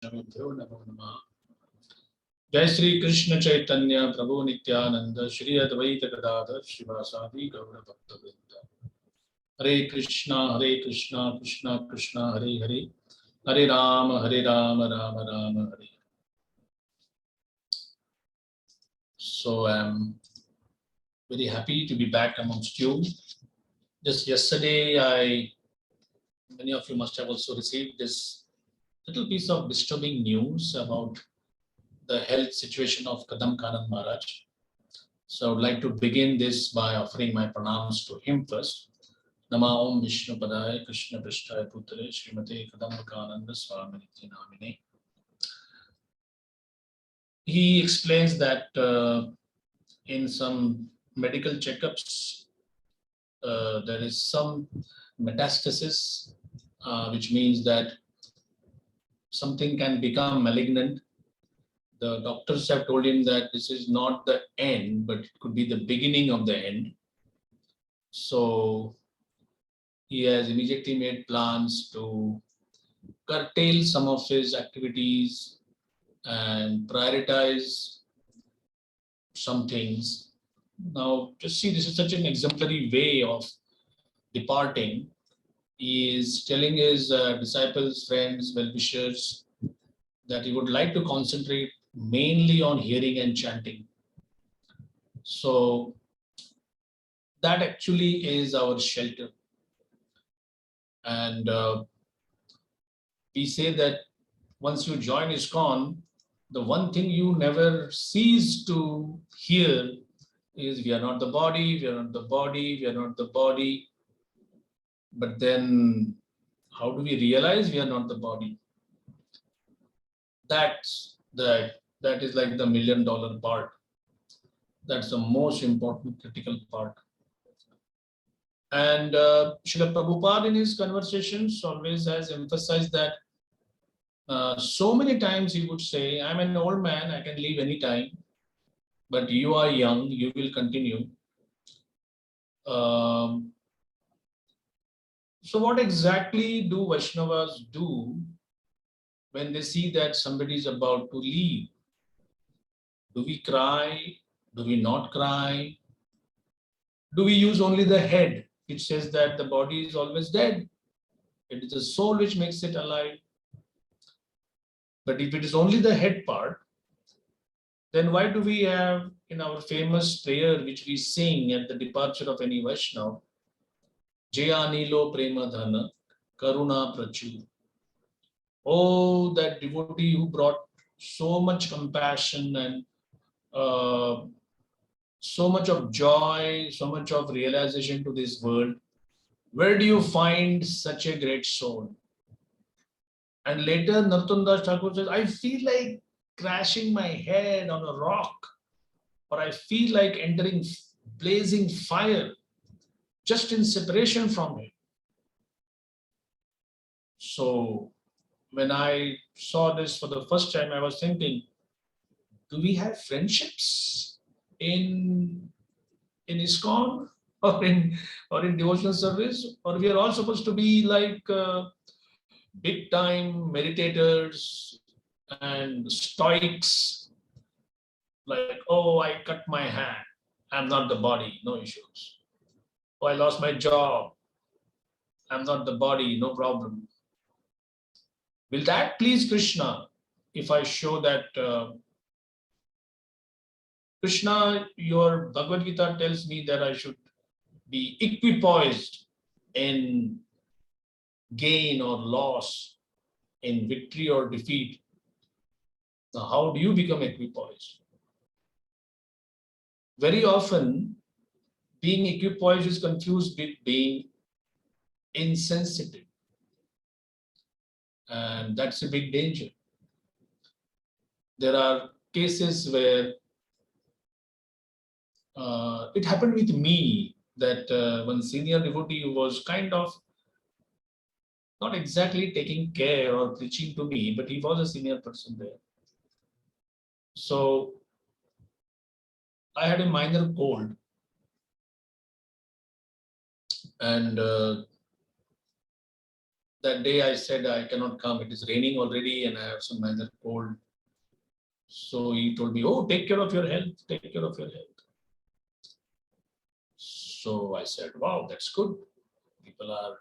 Namo Namah. Jai Sri Krishna Chaitanya Prabhu Nityananda Shri Advaita Gadadhar Shivasadi Gaura Bhaktavrinda. Hare Krishna Krishna Krishna Hare Hare Hare Rama Rama Rama Hare. So I'm very happy to be back amongst you. Just yesterday, many of you must have also received this little piece of disturbing news about the health situation of Kadam Kanand Maharaj. So I would like to begin this by offering my pranams to him first. Nama Om Vishnu Padaya Krishna Prishtaya Putre Srimate Kadam Kananda Swaminiti Namine. He explains that in some medical checkups, there is some metastasis, which means that something can become malignant. The doctors have told him that this is not the end, but it could be the beginning of the end. So he has immediately made plans to curtail some of his activities and prioritize some things. Now, just see, this is such an exemplary way of departing. He is telling his disciples, friends, well-wishers that he would like to concentrate mainly on hearing and chanting. So that actually is our shelter. And we say that once you join ISKCON, the one thing you never cease to hear is we are not the body, we are not the body, we are not the body. But then how do we realize we are not the body? That is like the $1 million part. That's the most important critical part. And Srila Prabhupada in his conversations always has emphasized that so many times he would say, I'm an old man, I can leave any time, but you are young, you will continue. So what exactly do Vaishnavas do when they see that somebody is about to leave? Do we cry? Do we not cry? Do we use only the head, which says that the body is always dead? It is the soul which makes it alive. But if it is only the head part, then why do we have in our famous prayer which we sing at the departure of any Vaishnava, Jaya Nilo Prema Dhana, Karuna Prachur. Oh, that devotee who brought so much compassion and so much of joy, so much of realization to this world. Where do you find such a great soul? And later Narottam Das Thakur says, I feel like crashing my head on a rock, or I feel like entering blazing fire just in separation from him. So when I saw this for the first time, I was thinking, do we have friendships in ISKCON or in devotional service? Or we are all supposed to be like big time meditators and stoics, like, oh, I cut my hand, I'm not the body, no issues. Oh, I lost my job, I'm not the body, no problem. Will that please Krishna if I show that Krishna, your Bhagavad Gita tells me that I should be equipoised in gain or loss, in victory or defeat. Now, how do you become equipoised? Very often, being equipoised is confused with being insensitive. And that's a big danger. There are cases where it happened with me that one senior devotee was kind of not exactly taking care or preaching to me, but he was a senior person there. So I had a minor cold, and That day I said I cannot come. It is raining already and I have some minor cold. So he told me, oh, take care of your health. Take care of your health. So I said, wow, that's good. People are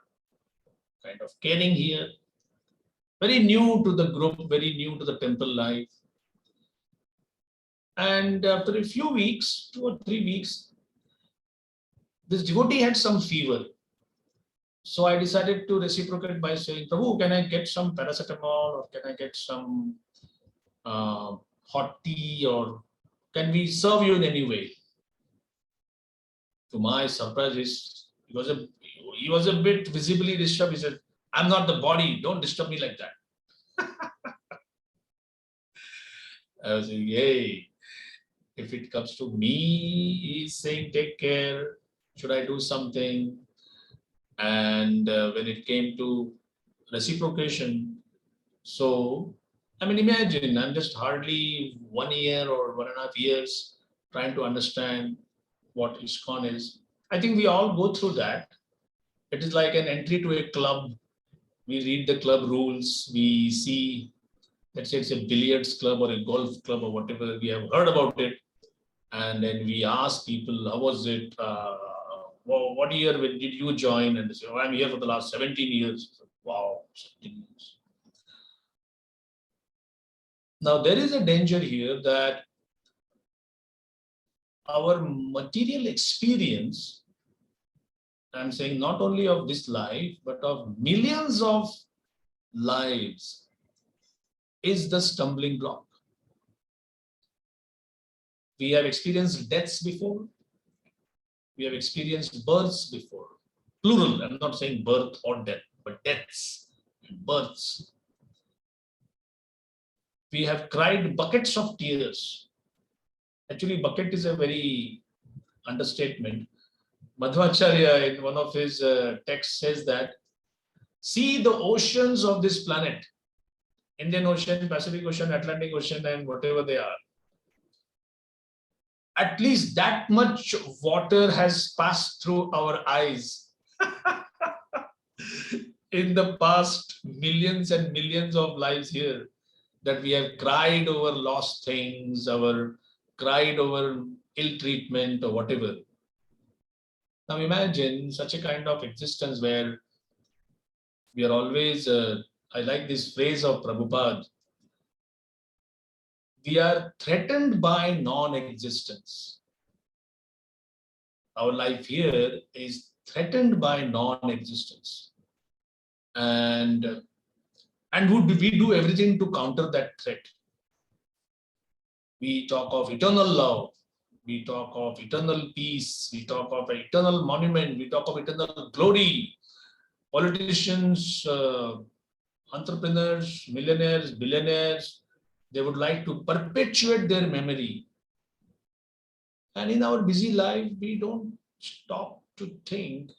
kind of caring here. Very new to the group, very new to the temple life. And after a few weeks, 2 or 3 weeks, this devotee had some fever. So I decided to reciprocate by saying, Prabhu, can I get some paracetamol or can I get some hot tea or can we serve you in any way? To my surprise, he was a bit visibly disturbed. He said, I'm not the body. Don't disturb me like that. I was saying, hey, if it comes to me, he's saying, take care. Should I do something? And when it came to reciprocation, so, I mean, imagine I'm just hardly 1 year or 1.5 years trying to understand what ISKCON is. I think we all go through that. It is like an entry to a club. We read the club rules. We see, let's say it's a billiards club or a golf club or whatever. We have heard about it. And then we ask people, how was it? What year did you join? And they say, oh, I'm here for the last 17 years. Wow, 17 years. Now, there is a danger here that our material experience, I'm saying not only of this life, but of millions of lives, is the stumbling block. We have experienced deaths before. We have experienced births before. Plural, I'm not saying birth or death, but deaths and births. We have cried buckets of tears. Actually, bucket is a very understatement. Madhvacharya in one of his texts says that, see the oceans of this planet, Indian Ocean, Pacific Ocean, Atlantic Ocean, and whatever they are. At least that much water has passed through our eyes in the past millions and millions of lives here, that we have cried over lost things, cried over ill treatment or whatever. Now imagine such a kind of existence where we are always, I like this phrase of Prabhupada, we are threatened by non-existence. Our life here is threatened by non-existence. And would we do everything to counter that threat? We talk of eternal love. We talk of eternal peace. We talk of an eternal monument. We talk of eternal glory. Politicians, entrepreneurs, millionaires, billionaires, they would like to perpetuate their memory. And in our busy life, we don't stop to think,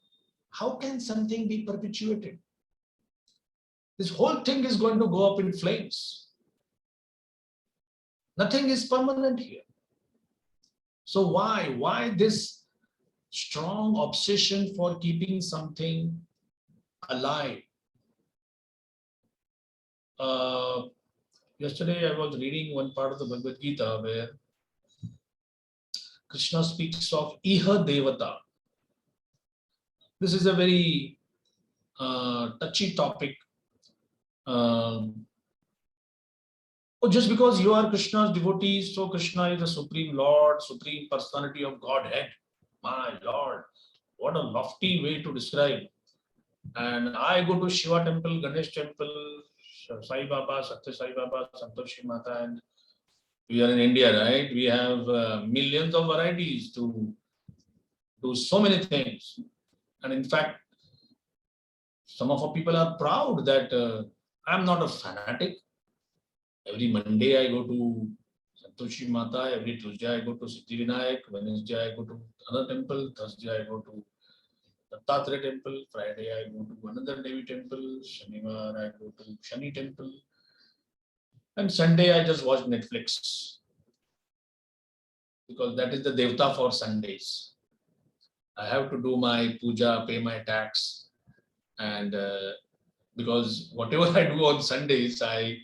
how can something be perpetuated? This whole thing is going to go up in flames. Nothing is permanent here. So why this strong obsession for keeping something alive? Yesterday I was reading one part of the Bhagavad Gita where Krishna speaks of Iha Devata. This is a very touchy topic. Just because you are Krishna's devotee, so Krishna is the Supreme Lord, Supreme Personality of Godhead. My Lord, what a lofty way to describe. And I go to Shiva temple, Ganesh temple, Sai Baba, Satya Sai Baba, Santoshi Mata, and we are in India, right? We have millions of varieties to do so many things. And in fact, some of our people are proud that I'm not a fanatic. Every Monday I go to Santoshi Mata, every Tuesday I go to Siddhivinayak, Wednesday I go to another temple, Thursday I go to Dattatreya temple, Friday I go to another Devi temple, Shanivar I go to Shani temple, and Sunday I just watch Netflix because that is the Devta for Sundays. I have to do my puja, pay my tax, and because whatever I do on Sundays, I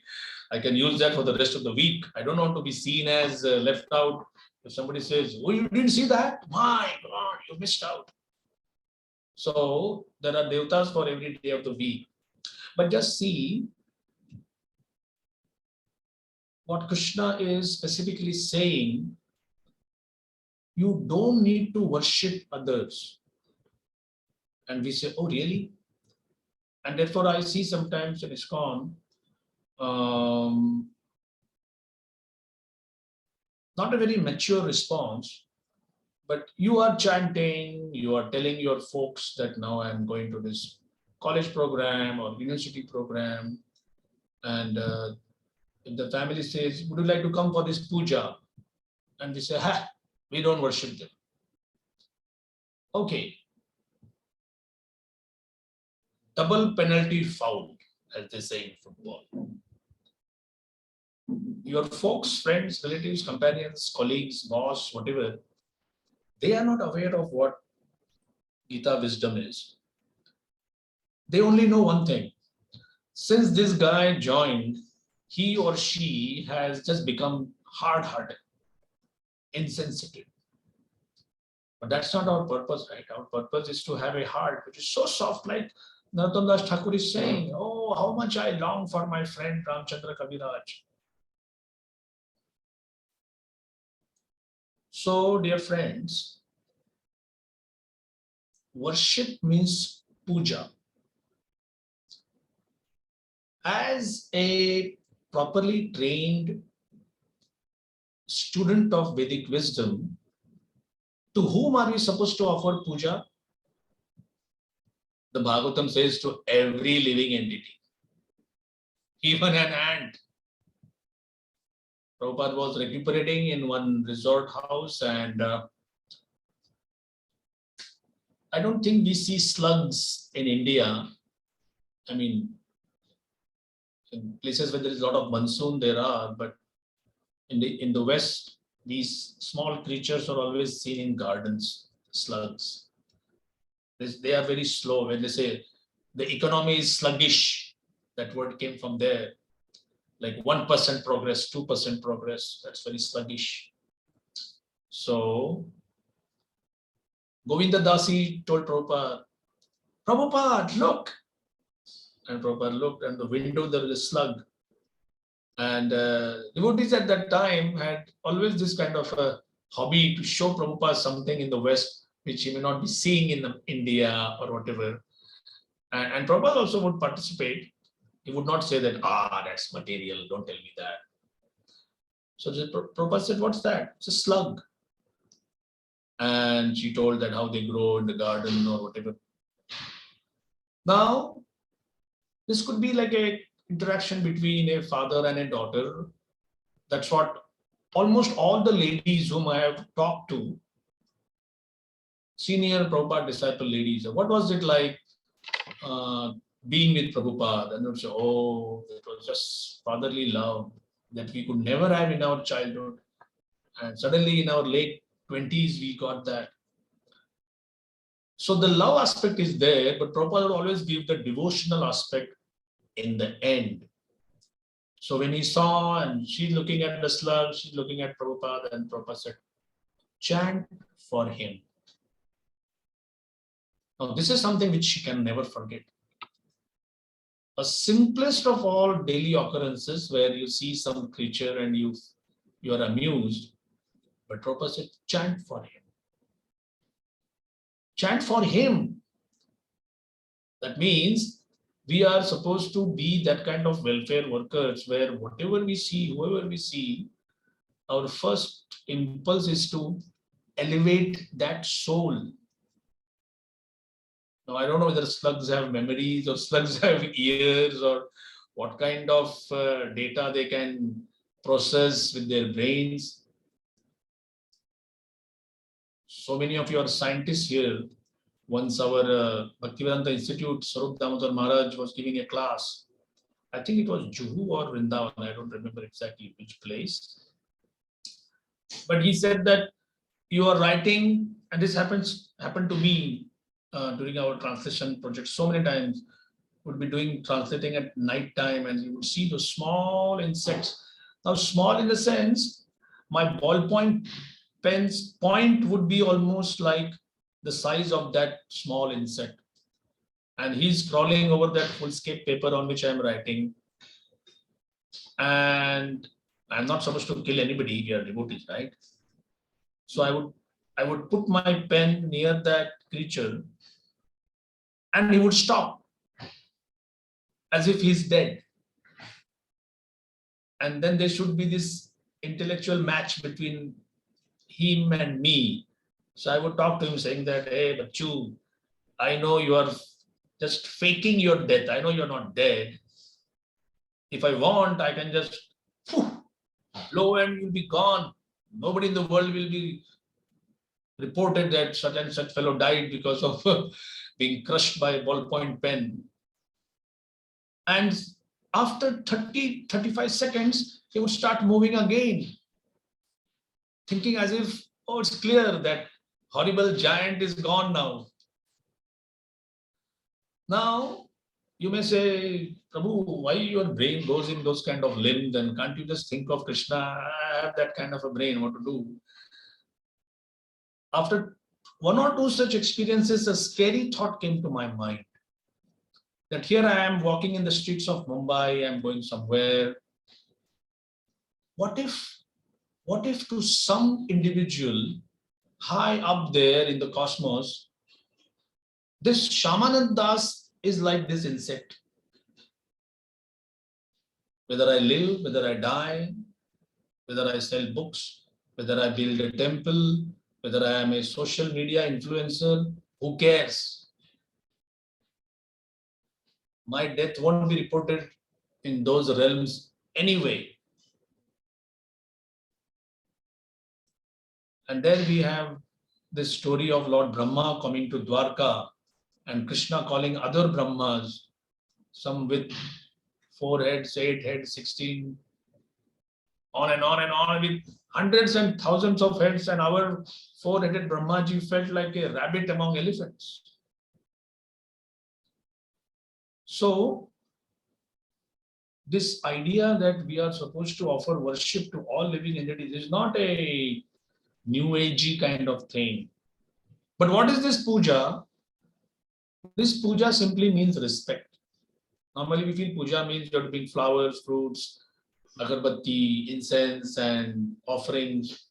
can use that for the rest of the week. I don't want to be seen as left out. If somebody says, "Oh, you didn't see that? My God, you missed out." So there are devatas for every day of the week. But just see what Krishna is specifically saying. You don't need to worship others. And we say, "Oh, really?" And therefore, I see sometimes in ISKCON, um, not a very mature response, but you are chanting, you are telling your folks that now I'm going to this college program or university program. And if the family says, "Would you like to come for this puja?" And we say, "Ha, we don't worship them." Okay, double penalty foul, as they say in football. Your folks, friends, relatives, companions, colleagues, boss, whatever, they are not aware of what Gita wisdom is. They only know one thing. Since this guy joined, he or she has just become hard-hearted, insensitive. But that's not our purpose, right? Our purpose is to have a heart which is so soft, like Narottam Das Thakur is saying, "Oh, how much I long for my friend Ramchandra Kaviraj." So, dear friends, worship means puja. As a properly trained student of Vedic wisdom, to whom are we supposed to offer puja? The Bhagavatam says to every living entity, even an ant. Prabhupada was recuperating in one resort house, and I don't think we see slugs in India. I mean, in places where there is a lot of monsoon, there are, but in the West, these small creatures are always seen in gardens, slugs. They are very slow. When they say the economy is sluggish, that word came from there. Like 1% progress, 2% progress, that's very sluggish. So Govinda Dasi told Prabhupada, "Prabhupada, look." And Prabhupada looked, and the window there was a slug. And devotees at that time had always this kind of a hobby to show Prabhupada something in the West, which he may not be seeing in India or whatever. And Prabhupada also would participate. He would not say that, that's material, don't tell me that. So Prabhupada said, "What's that?" "It's a slug." And she told that how they grow in the garden or whatever. Now, this could be like a interaction between a father and a daughter. That's what almost all the ladies whom I have talked to, senior Prabhupada disciple ladies, what was it like being with Prabhupada? And they would say, "Oh, it was just fatherly love that we could never have in our childhood. And suddenly in our late 20s, we got that." So the love aspect is there, but Prabhupada would always give the devotional aspect in the end. So when he saw, and she's looking at the slug, she's looking at Prabhupada, and Prabhupada said, "Chant for him." Now, this is something which she can never forget. A simplest of all daily occurrences where you see some creature and you are amused, but Prabhupada said, "Chant for him." Chant for him. That means we are supposed to be that kind of welfare workers where whatever we see, whoever we see, our first impulse is to elevate that soul. Now, I don't know whether slugs have memories or slugs have ears or what kind of data they can process with their brains. So many of you are scientists here. Once our Bhaktivedanta Institute, Sarup Damodar Maharaj was giving a class. I think it was Juhu or Vrindavan. I don't remember exactly which place. But he said that you are writing, and this happened to me during our translation project so many times. would be doing translating at night time, and you would see those small insects. Now, small in the sense, my ballpoint pen's point would be almost like the size of that small insect. And he's crawling over that foolscape paper on which I'm writing. And I'm not supposed to kill anybody. We are devotees, right? So I would put my pen near that creature, and he would stop as if he's dead. And then there should be this intellectual match between him and me. So I would talk to him saying that, hey, Bachu, I know you are just faking your death. I know you're not dead. If I want, I can just blow and you'll be gone. Nobody in the world will be reported that such and such fellow died because of being crushed by a ballpoint pen. And after 30-35 seconds, he would start moving again, thinking as if, oh, it's clear that horrible giant is gone now. Now, you may say, Prabhu, why your brain goes in those kind of limbs, and can't you just think of Krishna? I have that kind of a brain, what to do? After one or two such experiences, a scary thought came to my mind. That here I am walking in the streets of Mumbai, I'm going somewhere. What if to some individual high up there in the cosmos, this Shyamananda is like this insect? Whether I live, whether I die, whether I sell books, whether I build a temple, whether I am a social media influencer, who cares? My death won't be reported in those realms anyway. And then we have this story of Lord Brahma coming to Dwarka and Krishna calling other Brahmas, some with 4 heads, 8 heads, 16, on and on and on, with hundreds and thousands of heads, and our 4-headed Brahmaji felt like a rabbit among elephants. So, this idea that we are supposed to offer worship to all living entities is not a new agey kind of thing. But what is this puja? This puja simply means respect. Normally we feel puja means you have to bring flowers, fruits, agarbatti, incense and offerings,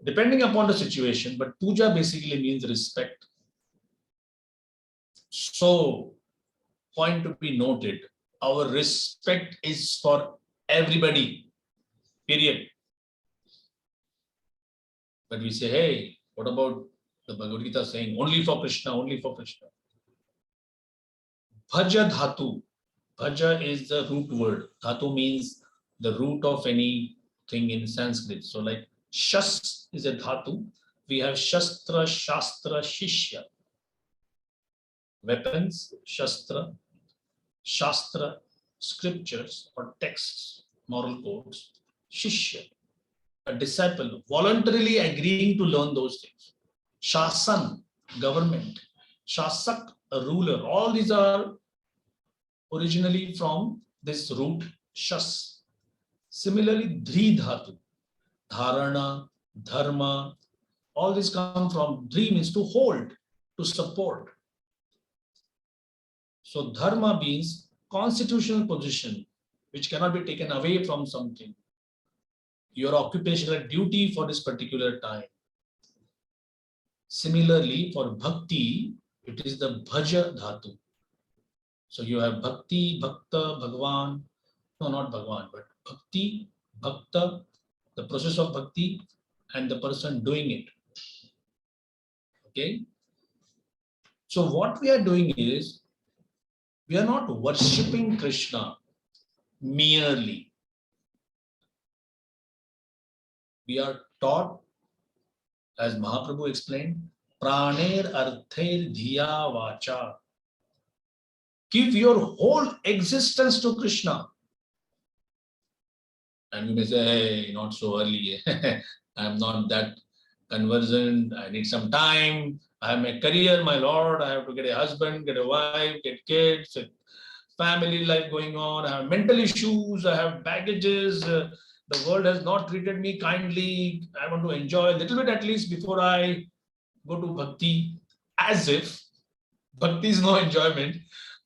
depending upon the situation. But puja basically means respect. So, point to be noted, our respect is for everybody, period. But we say, hey, what about the Bhagavad Gita saying only for Krishna, only for Krishna? Bhaja dhatu. Bhaja is the root word. Dhatu means the root of anything in Sanskrit. So like shas is a dhatu. We have shastra, shastra, shishya. Weapons, shastra, shastra, scriptures or texts, moral codes. Shishya, a disciple voluntarily agreeing to learn those things. Shasan, government. Shasak, a ruler. All these are originally from this root shas. Similarly, dri dhatu, dharana, dharma, all these come from dri means to hold, to support. So dharma means constitutional position, which cannot be taken away from something. Your occupational duty for this particular time. Similarly, for bhakti, it is the bhaja dhatu. So you have bhakti, bhakta, bhagwan, no, not bhagwan, but bhakti, bhakta, the process of bhakti, and the person doing it. Okay? So what we are doing is, we are not worshipping Krishna merely. We are taught, as Mahaprabhu explained, praner arther dhiya vacha. Give your whole existence to Krishna. And you may say, hey, not so early. I'm not that conversant. I need some time. I have my career, my Lord. I have to get a husband, get a wife, get kids, family life going on. I have mental issues. I have baggages. The world has not treated me kindly. I want to enjoy a little bit at least before I go to bhakti. As if bhakti is no enjoyment.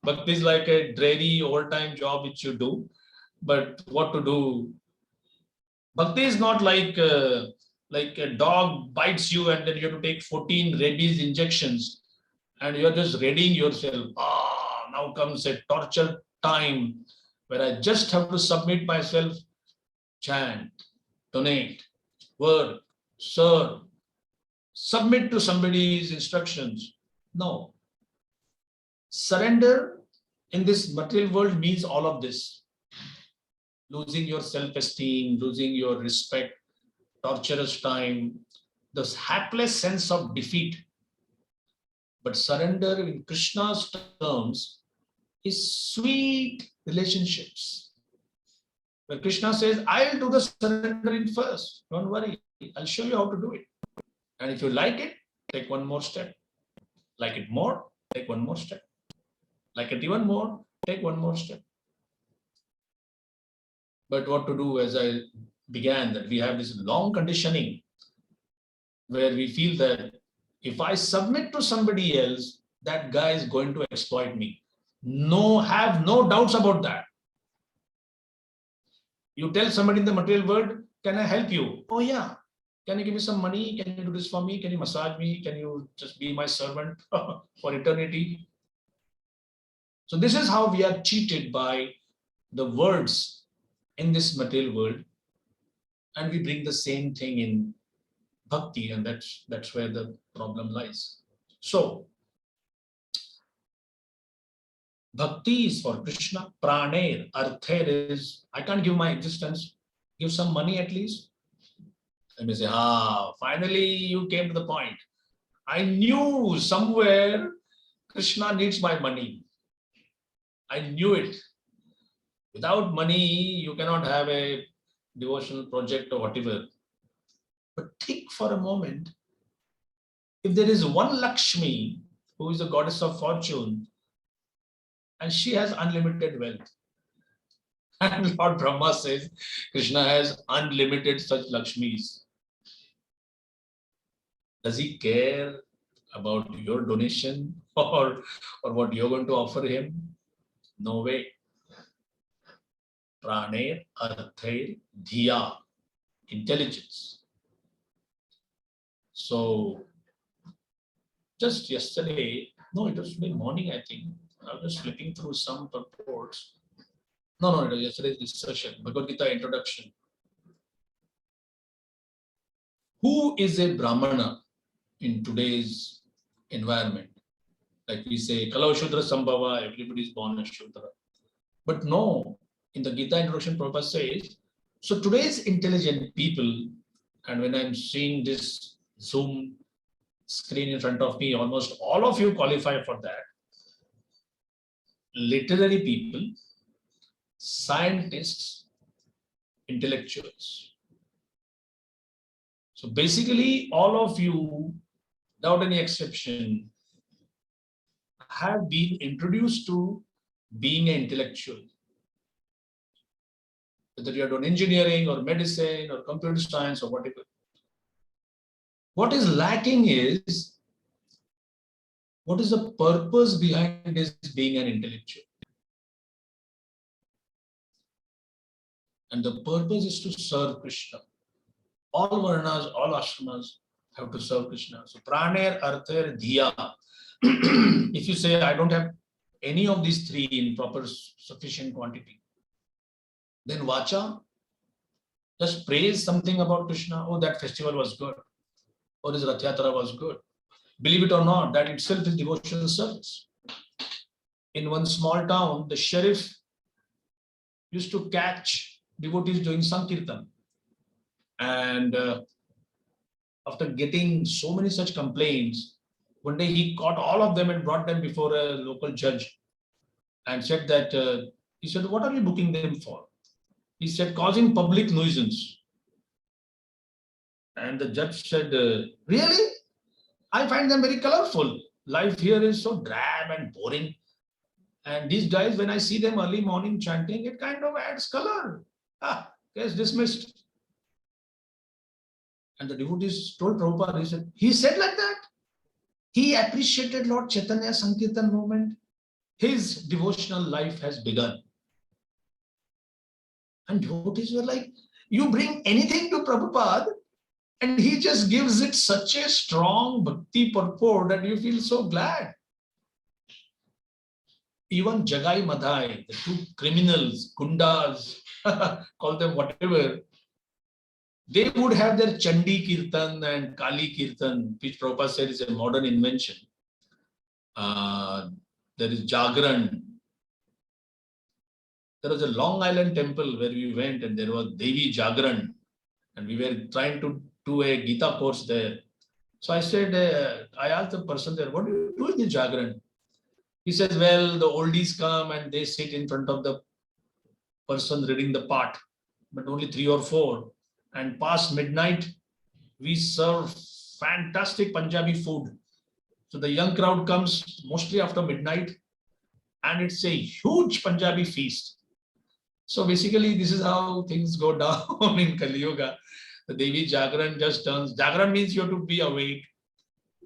Bhakti is like a dreary old-time job which you do. But what to do? Bhakti is not like a dog bites you and then you have to take 14 rabies injections and you're just readying yourself. Now comes a torture time where I just have to submit myself, chant, donate, work, serve, submit to somebody's instructions. No. Surrender in this material world means all of this. Losing your self-esteem, losing your respect, torturous time, this hapless sense of defeat. But surrender in Krishna's terms is sweet relationships. Where Krishna says, I'll do the surrendering first. Don't worry. I'll show you how to do it. And if you like it, take one more step. Like it more, take one more step. Like it even more, take one more step. But what to do, as I began, that we have this long conditioning where we feel that if I submit to somebody else, that guy is going to exploit me. No, have no doubts about that. You tell somebody in the material world, can I help you? Oh yeah. Can you give me some money? Can you do this for me? Can you massage me? Can you just be my servant for eternity? So this is how we are cheated by the words in this material world. And we bring the same thing in bhakti, and that's where the problem lies. So bhakti is for Krishna. Praner, arther is, I can't give my existence. Give some money at least. Let me say, finally you came to the point. I knew somewhere Krishna needs my money. I knew it. Without money, you cannot have a devotional project or whatever. But think for a moment, if there is one Lakshmi who is the goddess of fortune, and she has unlimited wealth, and Lord Brahma says Krishna has unlimited such Lakshmis. Does he care about your donation or what you're going to offer him? No way. Praner, arther, dhiya, intelligence. So just yesterday, no, it was today morning, I think. I was just flipping through some purports. No, it was yesterday's discussion, Bhagavad Gita introduction. Who is a Brahmana in today's environment? Like we say, Kala Shudra Sambhava, everybody is born a Shudra. But no, in the Gita introduction, Prabhupada says, so today's intelligent people, and when I'm seeing this Zoom screen in front of me, almost all of you qualify for that. Literary people, scientists, intellectuals. So basically, all of you, without any exception, have been introduced to being an intellectual. Whether you are doing engineering or medicine or computer science or whatever. What is lacking is, what is the purpose behind this being an intellectual? And the purpose is to serve Krishna. All varnas, all ashramas have to serve Krishna. So praner, arther, dhiya. If you say, I don't have any of these three in proper sufficient quantity, then vacha, just praise something about Krishna. Oh, that festival was good. Or this Rath Yatra was good. Believe it or not, that itself is devotional service. In one small town, the sheriff used to catch devotees doing Sankirtan. And after getting so many such complaints, one day he caught all of them and brought them before a local judge and said that, he said, what are you booking them for? He said, causing public nuisance. And the judge said, really? I find them very colorful. Life here is so drab and boring. And these guys, when I see them early morning chanting, it kind of adds color. Case dismissed. And the devotees told Prabhupada, he said like that. He appreciated Lord Chaitanya's Sankirtan movement. His devotional life has begun. And devotees were like, you bring anything to Prabhupada, and he just gives it such a strong bhakti purport that you feel so glad. Even Jagai Madhai, the two criminals, gundas, call them whatever, they would have their Chandi Kirtan and Kali Kirtan, which Prabhupada said is a modern invention. There is Jagran. There was a Long Island temple where we went and there was Devi Jagran, and we were trying to do a Gita course there. So I said, I asked the person there, what do you do in the Jagran? He says, well, the oldies come and they sit in front of the person reading the part, but only 3 or 4. And past midnight, we serve fantastic Punjabi food. So the young crowd comes mostly after midnight, and it's a huge Punjabi feast. So basically, this is how things go down in Kali Yuga. The Devi Jagran just turns. Jagran means you have to be awake.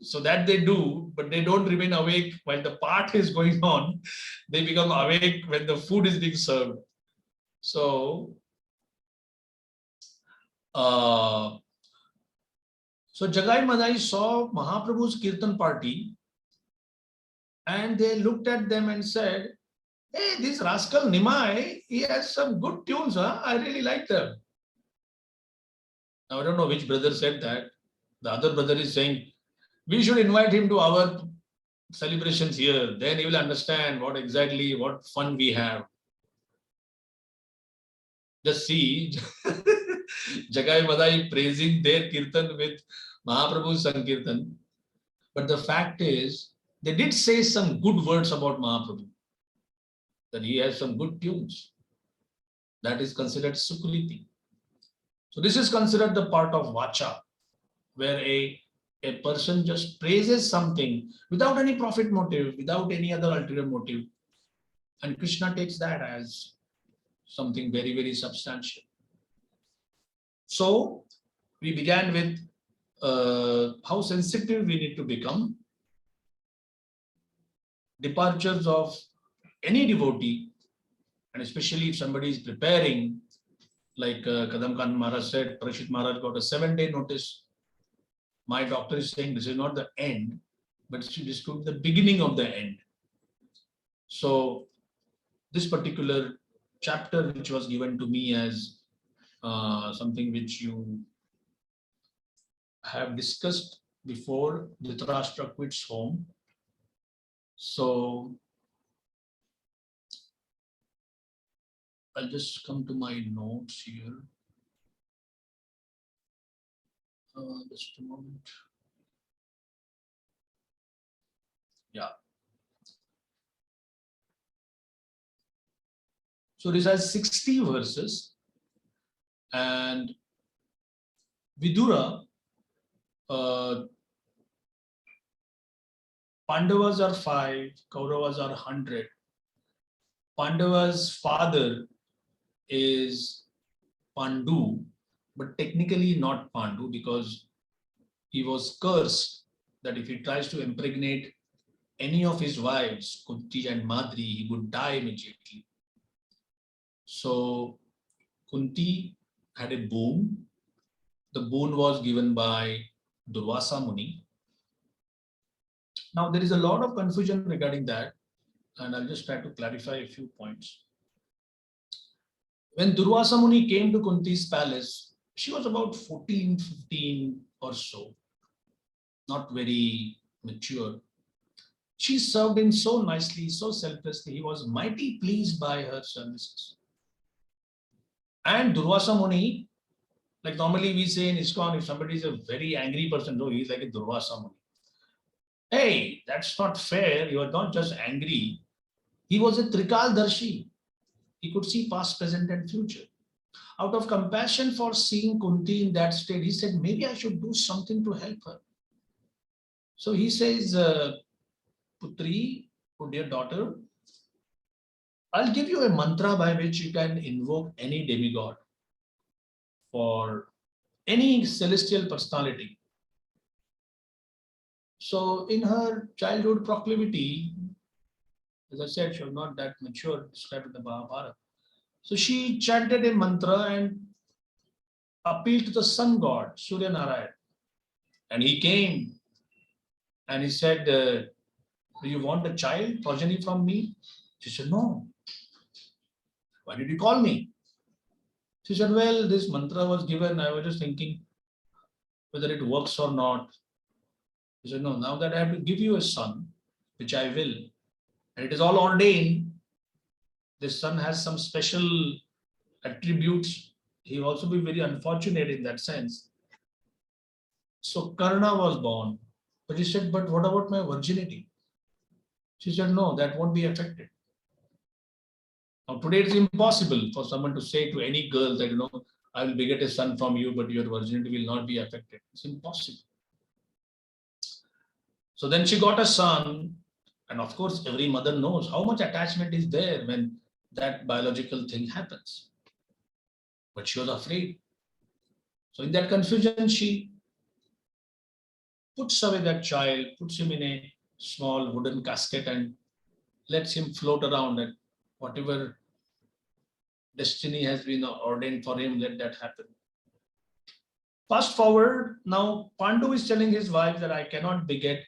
So that they do, but they don't remain awake while the part is going on. They become awake when the food is being served. So, so Jagai Madai saw Mahaprabhu's Kirtan party, and they looked at them and said, hey, this rascal Nimai, he has some good tunes, huh? I really like them. Now, I don't know which brother said that. The other brother is saying, we should invite him to our celebrations here. Then he will understand what fun we have. Just see, Jagai Madai praising their Kirtan with Mahaprabhu's Sankirtan. But the fact is, they did say some good words about Mahaprabhu, that he has some good tunes. That is considered Sukriti. So this is considered the part of Vacha, where a person just praises something without any profit motive, without any other ulterior motive. And Krishna takes that as something very, very substantial. So we began with how sensitive we need to become. Departures of any devotee, and especially if somebody is preparing, like Kadam Khan Maharaj said, Parashit Maharaj got a 7-day notice. My doctor is saying this is not the end, but this could be the beginning of the end. So this particular chapter, which was given to me as something which you have discussed before, Dhritarashtra quits home. So I'll just come to my notes here. Just a moment. Yeah. So this has 60 verses, and Vidura, Pandavas are 5, Kauravas are 100. Pandava's father is Pandu, but technically not Pandu, because he was cursed that if he tries to impregnate any of his wives, Kunti and Madri, he would die immediately. So Kunti had a boon. The boon was given by Durvasa Muni. Now there is a lot of confusion regarding that, and I'll just try to clarify a few points. When Durvasa Muni came to Kunti's palace, she was about 14, 15 or so, not very mature. She served him so nicely, so selflessly. He was mighty pleased by her services. And Durvasa Muni, like normally we say in ISKCON, if somebody is a very angry person, no, he's like a Durvasa Muni. Hey, that's not fair. You are not just angry. He was a Trikaldarshi. He could see past, present, and future. Out of compassion for seeing Kunti in that state, he said, maybe I should do something to help her. So he says, Putri, oh dear daughter, I'll give you a mantra by which you can invoke any demigod for any celestial personality. So in her childhood proclivity, as I said, she was not that mature, described in the Mahabharata. So she chanted a mantra and appealed to the sun god, Surya Narayan. And he came and he said, do you want a child, progeny from me? She said, no. Why did you call me? She said, well, this mantra was given. I was just thinking whether it works or not. He said, no, now that I have to give you a son, which I will, and it is all ordained, this son has some special attributes. He will also be very unfortunate in that sense. So Karna was born. But he said, but what about my virginity? She said, no, that won't be affected. Now today it's impossible for someone to say to any girl that, I will beget a son from you, but your virginity will not be affected. It's impossible. So then she got a son, and of course, every mother knows how much attachment is there when that biological thing happens. But she was afraid. So in that confusion, she puts away that child, puts him in a small wooden casket and lets him float around, and whatever destiny has been ordained for him, let that happen. Fast forward, now Pandu is telling his wife that I cannot beget.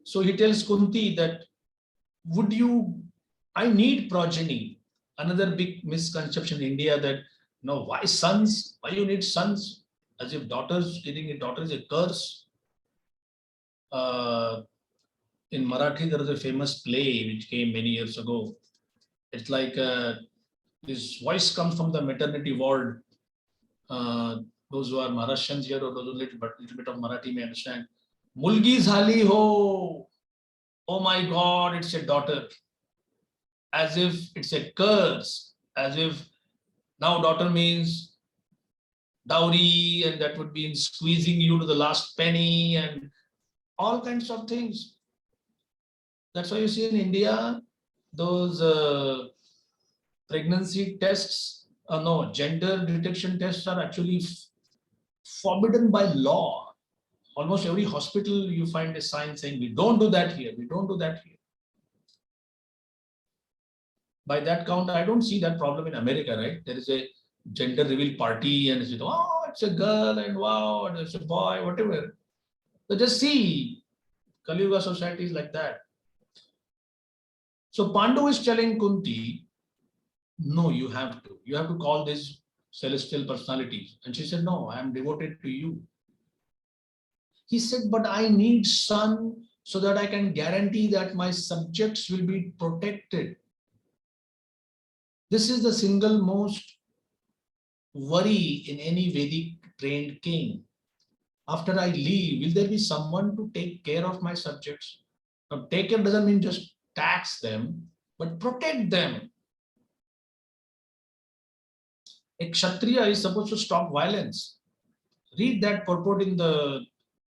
So he tells Kunti that, I need progeny. Another big misconception in India that, why sons? Why you need sons? As if getting a daughter is a curse. In Marathi, there is a famous play which came many years ago. It's like this voice comes from the maternity ward. Those who are Maharashtrians here or those who little bit of Marathi may understand. Mulgi zali ho. Oh my God, it's a daughter. As if it's a curse. As if now daughter means dowry, and that would be in squeezing you to the last penny and all kinds of things. That's why you see in India, those pregnancy tests, gender detection tests are actually forbidden by law. Almost every hospital you find a sign saying, we don't do that here, we don't do that here. By that count, I don't see that problem in America, right? There is a gender reveal party and it's, it's a girl and wow, and it's a boy, whatever. So just see, Kali Yuga society is like that. So Pandu is telling Kunti, no, you have to call these celestial personalities. And she said, no, I am devoted to you. He said, but I need son so that I can guarantee that my subjects will be protected. This is the single most worry in any Vedic trained king. After I leave, will there be someone to take care of my subjects? Now, take care doesn't mean just tax them, but protect them. A Kshatriya is supposed to stop violence. Read that purport in the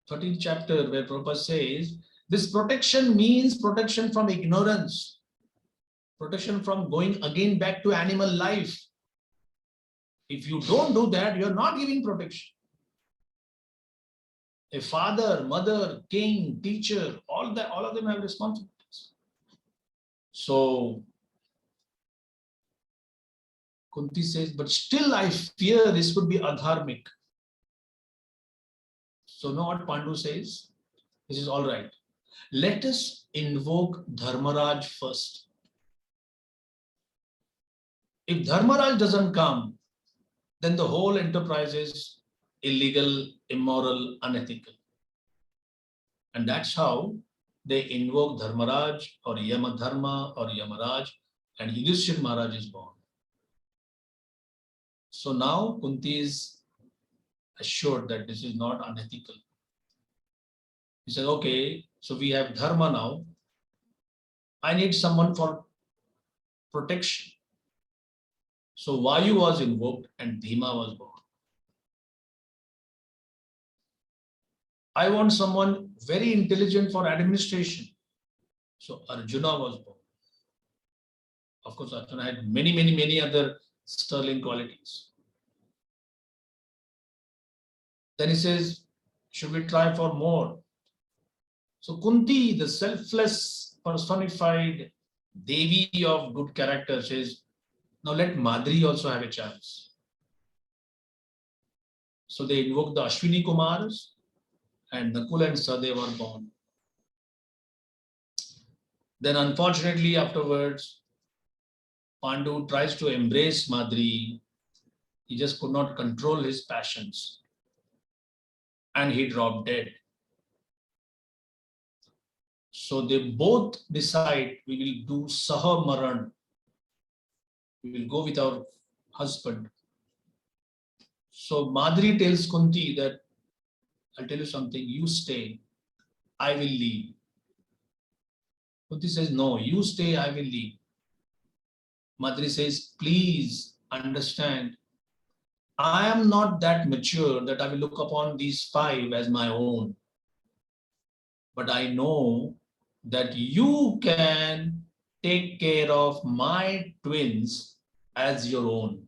13th chapter where Prabhupada says, this protection means protection from ignorance, protection from going again back to animal life. If you don't do that, you're not giving protection. A father, mother, king, teacher, all of them have responsibilities. So Kunti says, but still I fear this could be adharmic. So know what Pandu says? This is all right. Let us invoke Dharmaraj first. If Dharmaraj doesn't come, then the whole enterprise is illegal, immoral, unethical. And that's how they invoke Dharmaraj or Yamadharma or Yamaraj, and Yudhishthira Maharaj is born. So now Kunti is assured that this is not unethical. He says, okay, so we have Dharma now. I need someone for protection. So Vayu was invoked and Dhima was born. I want someone very intelligent for administration. So Arjuna was born. Of course, Arjuna had many other sterling qualities. Then he says, should we try for more? So Kunti, the selfless personified Devi of good character, says, now let Madri also have a chance. So they invoke the Ashwini Kumars, and Nakul and Sadev were born. Then unfortunately afterwards, Pandu tries to embrace Madri. He just could not control his passions and he dropped dead. So they both decide we will do Saha Maran. We will go with our husband. So Madri tells Kunti that, I'll tell you something, you stay, I will leave. Kunti says, no, you stay, I will leave. Madri says, please understand, I am not that mature that I will look upon these 5 as my own. But I know that you can take care of my twins as your own.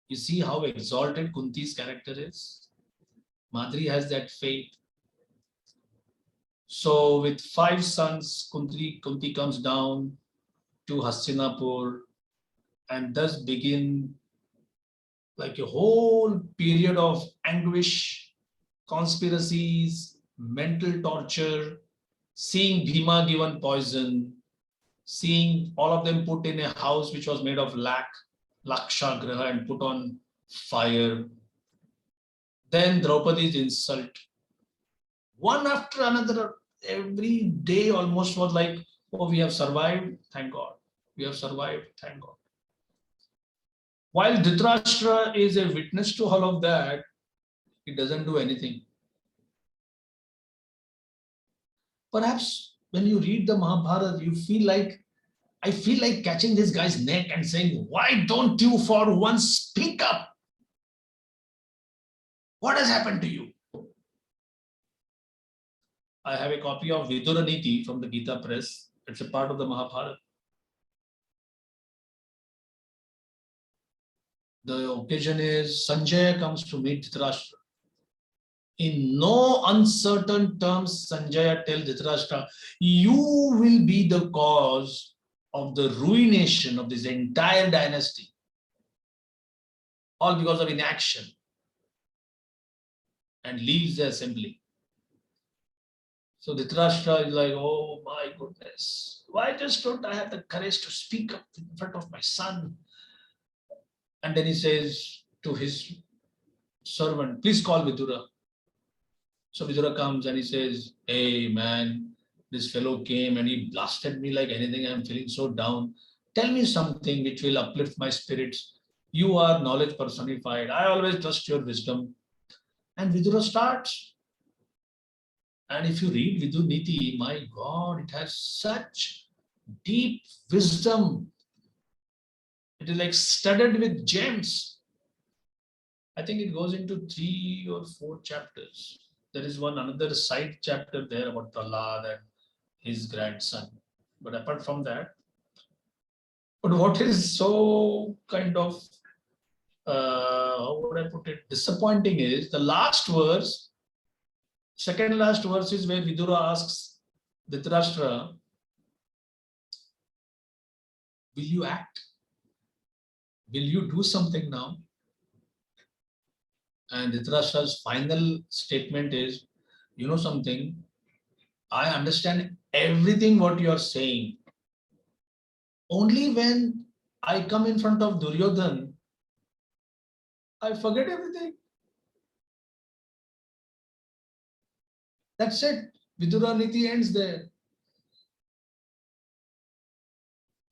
You see how exalted Kunti's character is? Madri has that faith. So with 5 sons, Kunti comes down to Hastinapur and thus begin like a whole period of anguish, conspiracies, mental torture, seeing Bhima given poison, seeing all of them put in a house which was made of Laksha Graha, and put on fire. Then Draupadi's insult. One after another, every day almost was like, oh, we have survived, thank God. We have survived, thank God. While Dhritarashtra is a witness to all of that, he doesn't do anything. Perhaps when you read the Mahabharata, I feel like catching this guy's neck and saying, why don't you for once speak up? What has happened to you? I have a copy of Vidura Niti from the Gita Press. It's a part of the Mahabharata. The occasion is Sanjaya comes to meet Dhritarashtra. In no uncertain terms, Sanjaya tells Dhritarashtra, you will be the cause of the ruination of this entire dynasty. All because of inaction. And leaves the assembly. So Dhritarashtra is like, oh my goodness, why just don't I have the courage to speak up in front of my son? And then he says to his servant, please call Vidura. So Vidura comes and he says, hey man, this fellow came and he blasted me like anything. I'm feeling so down. Tell me something which will uplift my spirits. You are knowledge personified. I always trust your wisdom. And Vidura starts. And if you read Vidu Niti, my God, it has such deep wisdom. It is like studded with gems. I think it goes into 3 or 4 chapters. There is another side chapter there about Prahlad and his grandson. But apart from that, but what is so kind of, how would I put it, disappointing is the last verse, second last verse is where Vidura asks Dhritarashtra, will you act? Will you do something now? And Dhritarashtra's final statement is, you know something, I understand everything what you are saying. Only when I come in front of Duryodhan, I forget everything. That's it. Vidura Niti ends there.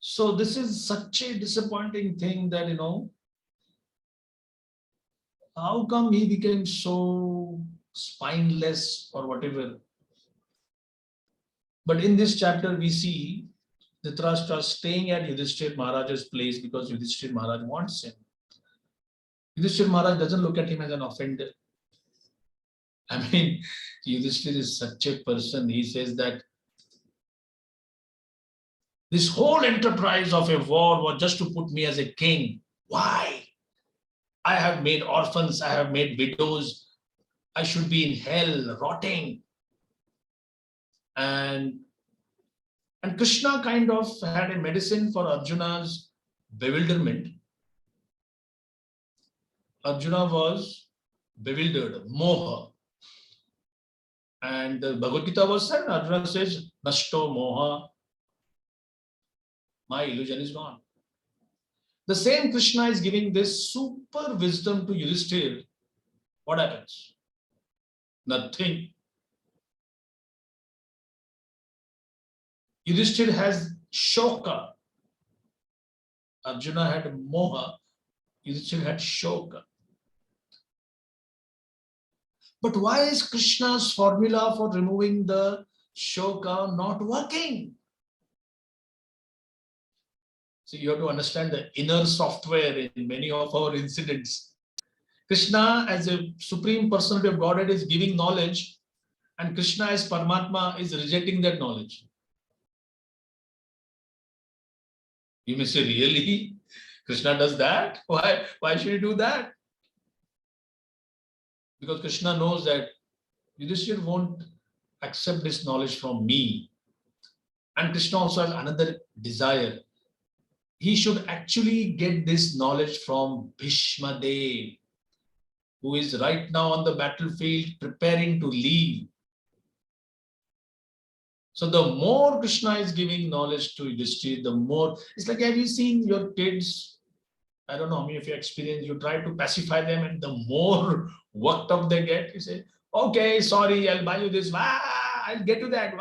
So this is such a disappointing thing that, how come he became so spineless or whatever? But in this chapter, we see Dhritarashtra staying at Yudhishthir Maharaj's place because Yudhishthir Maharaj wants him. Yudhishthir Maharaj doesn't look at him as an offender. I mean, Yudhishthira is such a person. He says that this whole enterprise of a war was just to put me as a king. Why? I have made orphans, I have made widows. I should be in hell, rotting. And Krishna kind of had a medicine for Arjuna's bewilderment. Arjuna was bewildered, moha. And the Bhagavad Gita was said, Arjuna says, Nashto moha, my illusion is gone. The same Krishna is giving this super wisdom to Yudhishthira. What happens? Nothing. Yudhishthira has shoka. Arjuna had moha. Yudhishthira had shoka. But why is Krishna's formula for removing the shoka not working? So you have to understand the inner software in many of our incidents. Krishna as a supreme personality of Godhead is giving knowledge, and Krishna as Paramatma is rejecting that knowledge. You may say, really? Krishna does that? Why should he do that? Because Krishna knows that Yudhishthira won't accept this knowledge from me. And Krishna also has another desire. He should actually get this knowledge from Bhishma Dev, who is right now on the battlefield preparing to leave. So the more Krishna is giving knowledge to Yudhishthira, the more, it's like, have you seen your kids? I don't know how many of you experience, you try to pacify them and the more worked up they get, you say, okay, sorry, I'll buy you this, I'll get to that.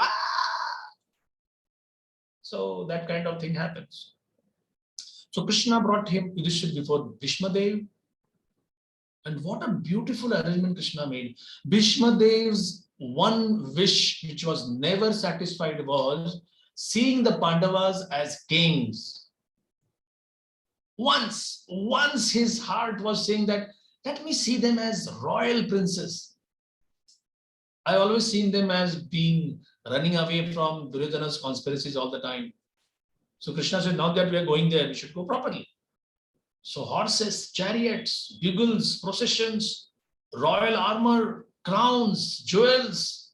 So that kind of thing happens. So Krishna brought him Yudhishthira before Bhishma Dev. And what a beautiful arrangement Krishna made. Bhishma Dev's one wish, which was never satisfied, was seeing the Pandavas as kings. Once his heart was saying that, let me see them as royal princes. I always seen them as being running away from Duryodhana's conspiracies all the time. So Krishna said, now that we are going there, we should go properly. So horses, chariots, bugles, processions, royal armor, crowns, jewels.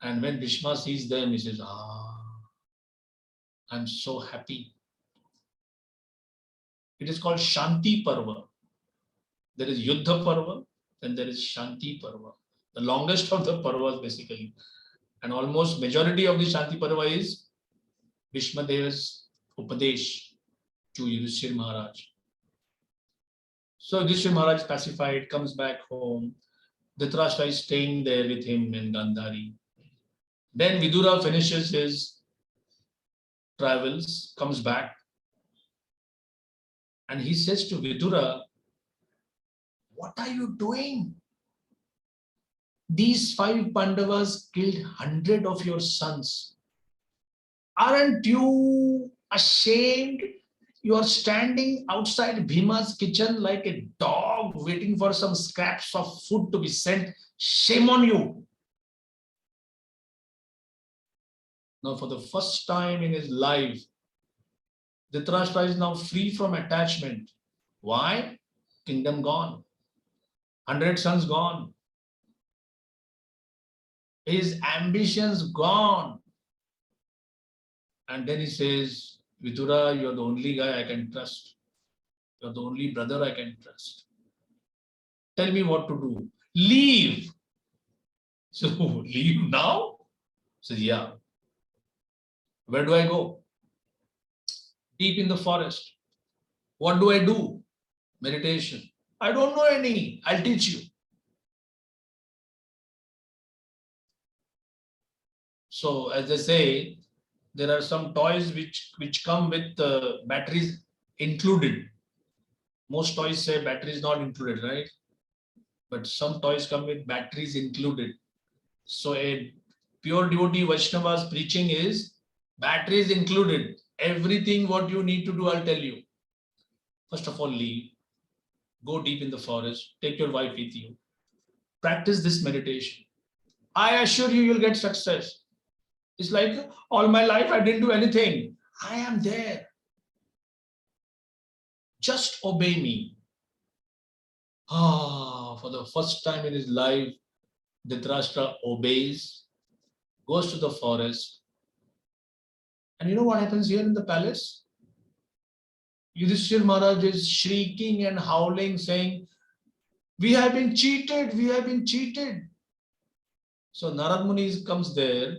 And when Bhishma sees them, he says, I'm so happy. It is called Shanti Parva. There is Yuddha Parva, then there is Shanti Parva. The longest of the Parvas basically. And almost majority of the Shanti Parva is Bhishma Deva's Upadesh to Yudhishthira Maharaj. So Yudhishthira Maharaj pacified, comes back home. Dhritarashtra is staying there with him in Gandhari. Then Vidura finishes his travels, comes back, and he says to Vidura, what are you doing? These 5 Pandavas killed 100 of your sons. Aren't you ashamed? You are standing outside Bhima's kitchen like a dog waiting for some scraps of food to be sent. Shame on you. Now, for the first time in his life, Dhritarashtra is now free from attachment. Why? Kingdom gone. 100 sons gone. His ambitions gone. And then he says, Vidura, you're the only guy I can trust. You're the only brother I can trust. Tell me what to do. Leave. So, leave now? He says, yeah. Where do I go? Deep in the forest. What do I do? Meditation. I don't know any. I'll teach you. So, as I say, there are some toys which come with batteries included. Most toys say batteries not included, right? But some toys come with batteries included. So a pure devotee Vaishnava's preaching is batteries included. Everything what you need to do, I'll tell you. First of all, leave. Go deep in the forest. Take your wife with you. practice this meditation. I assure you, you'll get success. It's like all my life I didn't do anything. I am there. Just obey me. For the first time in his life, Dhritarashtra obeys, goes to the forest. And you know what happens here in the palace? Yudhishthira Maharaj is shrieking and howling, saying, "We have been cheated, we have been cheated." So Narad Muni comes there.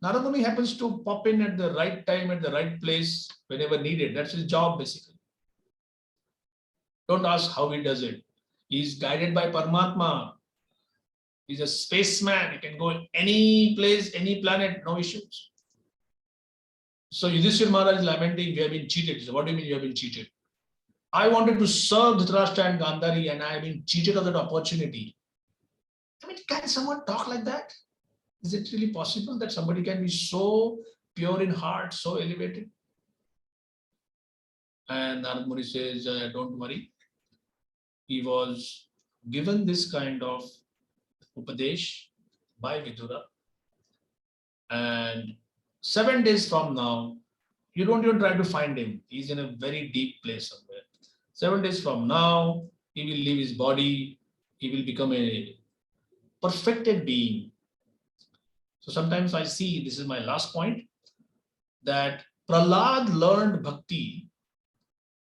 Narad Muni happens to pop in at the right time, at the right place, whenever needed. That's his job, basically. Don't ask how he does it. He's guided by Paramatma. He's a spaceman. He can go any place, any planet, no issues. So Yudhishthira Maharaj is lamenting, "We have been cheated." So what do you mean you have been cheated? I wanted to serve Dhritarashtra and Gandhari and I have been cheated of that opportunity. I mean, can someone talk like that? Is it really possible that somebody can be so pure in heart, so elevated? And Narad Muni says, don't worry. He was given this kind of Upadesh by Vidura. And 7 days from now, you don't even try to find him. He's in a very deep place somewhere. 7 days from now, he will leave his body. He will become a perfected being. So sometimes I see, this is my last point, that Prahlad learned bhakti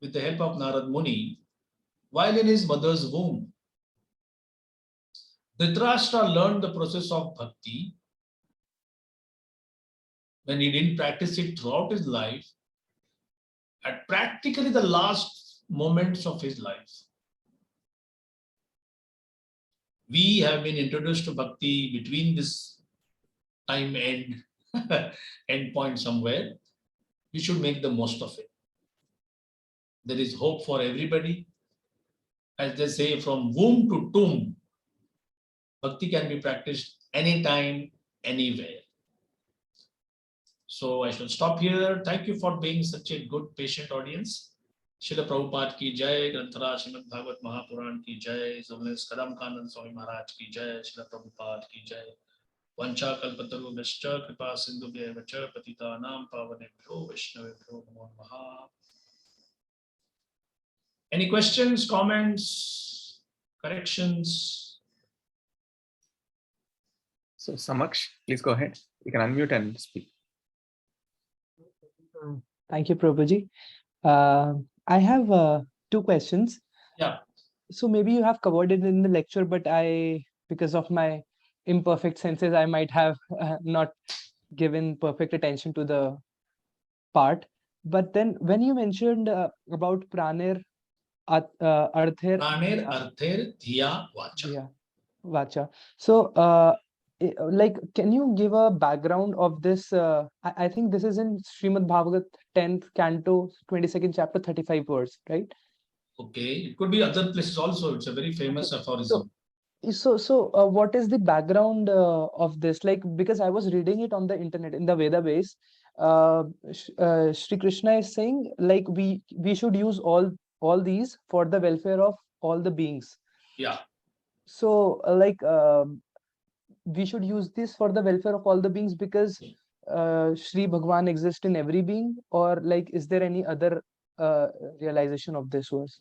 with the help of Narad Muni while in his mother's womb. Dhritarashtra learned the process of bhakti when he didn't practice it throughout his life, at practically the last moments of his life. We have been introduced to bhakti between this time end point somewhere. We should make the most of it. There is hope for everybody. As they say, from womb to tomb, bhakti can be practiced anytime, anywhere. So I shall stop here. Thank you for being such a good, patient audience. Srila Prabhupada ki jai, Granthara Srimad Bhagavad Mahapuran ki jai, Zomnes Kadam Kanand Swami Maharaj ki jai, Srila Prabhupada ki jai. Vancha kalpataru vescha kripa sindhu vacha patita nam pavanebhyo vaishnavebhyo namo namaha. Any questions, comments, corrections? So Samaksh, please go ahead. You can unmute and speak. Thank you, Prabhuji. I have 2 questions. Yeah. So maybe you have covered it in the lecture, but because of my imperfect senses, I might have not given perfect attention to the part. But then when you mentioned about Praner Arther Praner Arther Dhiya Vacha. Yeah, Vacha. So like, can you give a background of this? I think this is in Srimad Bhagavad 10th Canto, 22nd chapter, 35 verse, right? Okay, it could be other places also. It's a very famous aphorism. So what is the background of this? Like, because I was reading it on the internet in the Veda base, Shri Krishna is saying, like, we should use all these for the welfare of all the beings. Yeah. So like we should use this for the welfare of all the beings because Shri Bhagwan exists in every being, or like, is there any other realization of this verse?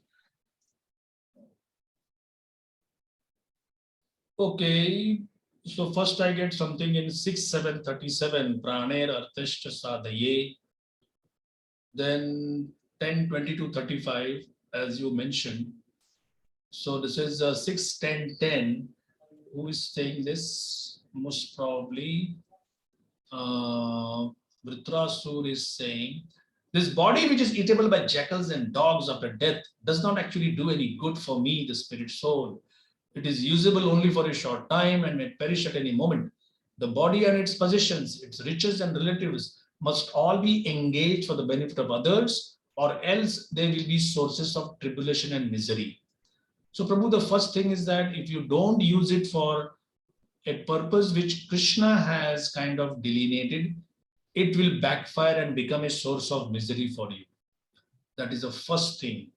Okay, so first I get something in 6-7-37, Praner Artishta Sadhaye. Then 10-22-35, as you mentioned. So this is 6-10-10. Who is saying this? Most probably Vritrasur is saying, this body which is eatable by jackals and dogs after death does not actually do any good for me, the spirit soul. It is usable only for a short time and may perish at any moment. The body and its possessions, its riches and relatives must all be engaged for the benefit of others, or else they will be sources of tribulation and misery. So Prabhu, the first thing is that if you don't use it for a purpose which Krishna has kind of delineated, it will backfire and become a source of misery for you. That is the first thing.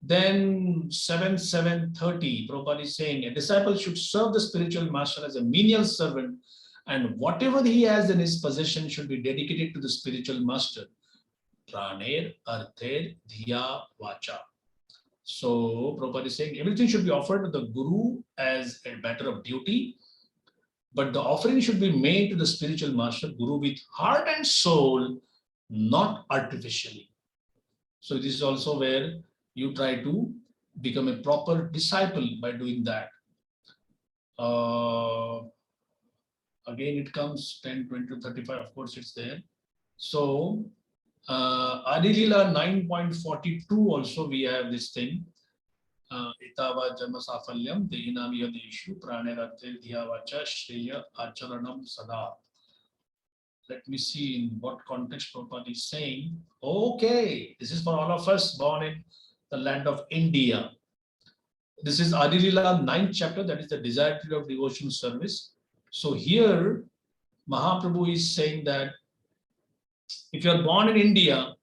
Then 7:30, Prabhupada is saying a disciple should serve the spiritual master as a menial servant, and whatever he has in his possession should be dedicated to the spiritual master. Praner, Arther, Dhiya, Vacha. So Prabhupada is saying everything should be offered to the Guru as a matter of duty, but the offering should be made to the spiritual master, Guru, with heart and soul, not artificially. So this is also where you try to become a proper disciple by doing that. Again, it comes 10, 20, 35, of course it's there. So Adilila 9.42 also we have this thing. Itava Jama Safalyam, Dehinamiya Deshu, Pranerate Dhyavacha, Shreya Acharanam Sada. Let me see in what context Prabhupada is saying. Okay, this is for all of us born in the land of India. This is Adilila 9th chapter, that is the desire of devotion service. So here, Mahaprabhu is saying that if you are born in India,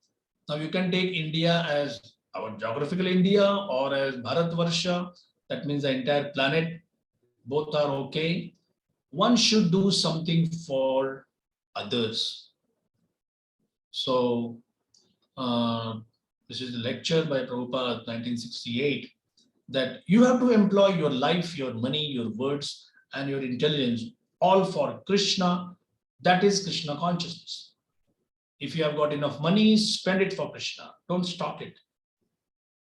now you can take India as our geographical India or as Bharatvarsha, that means the entire planet, both are okay. One should do something for others. So this is the lecture by Prabhupada, 1968, that you have to employ your life, your money, your words, and your intelligence all for Krishna. That is Krishna consciousness. If you have got enough money, spend it for Krishna. Don't stock it.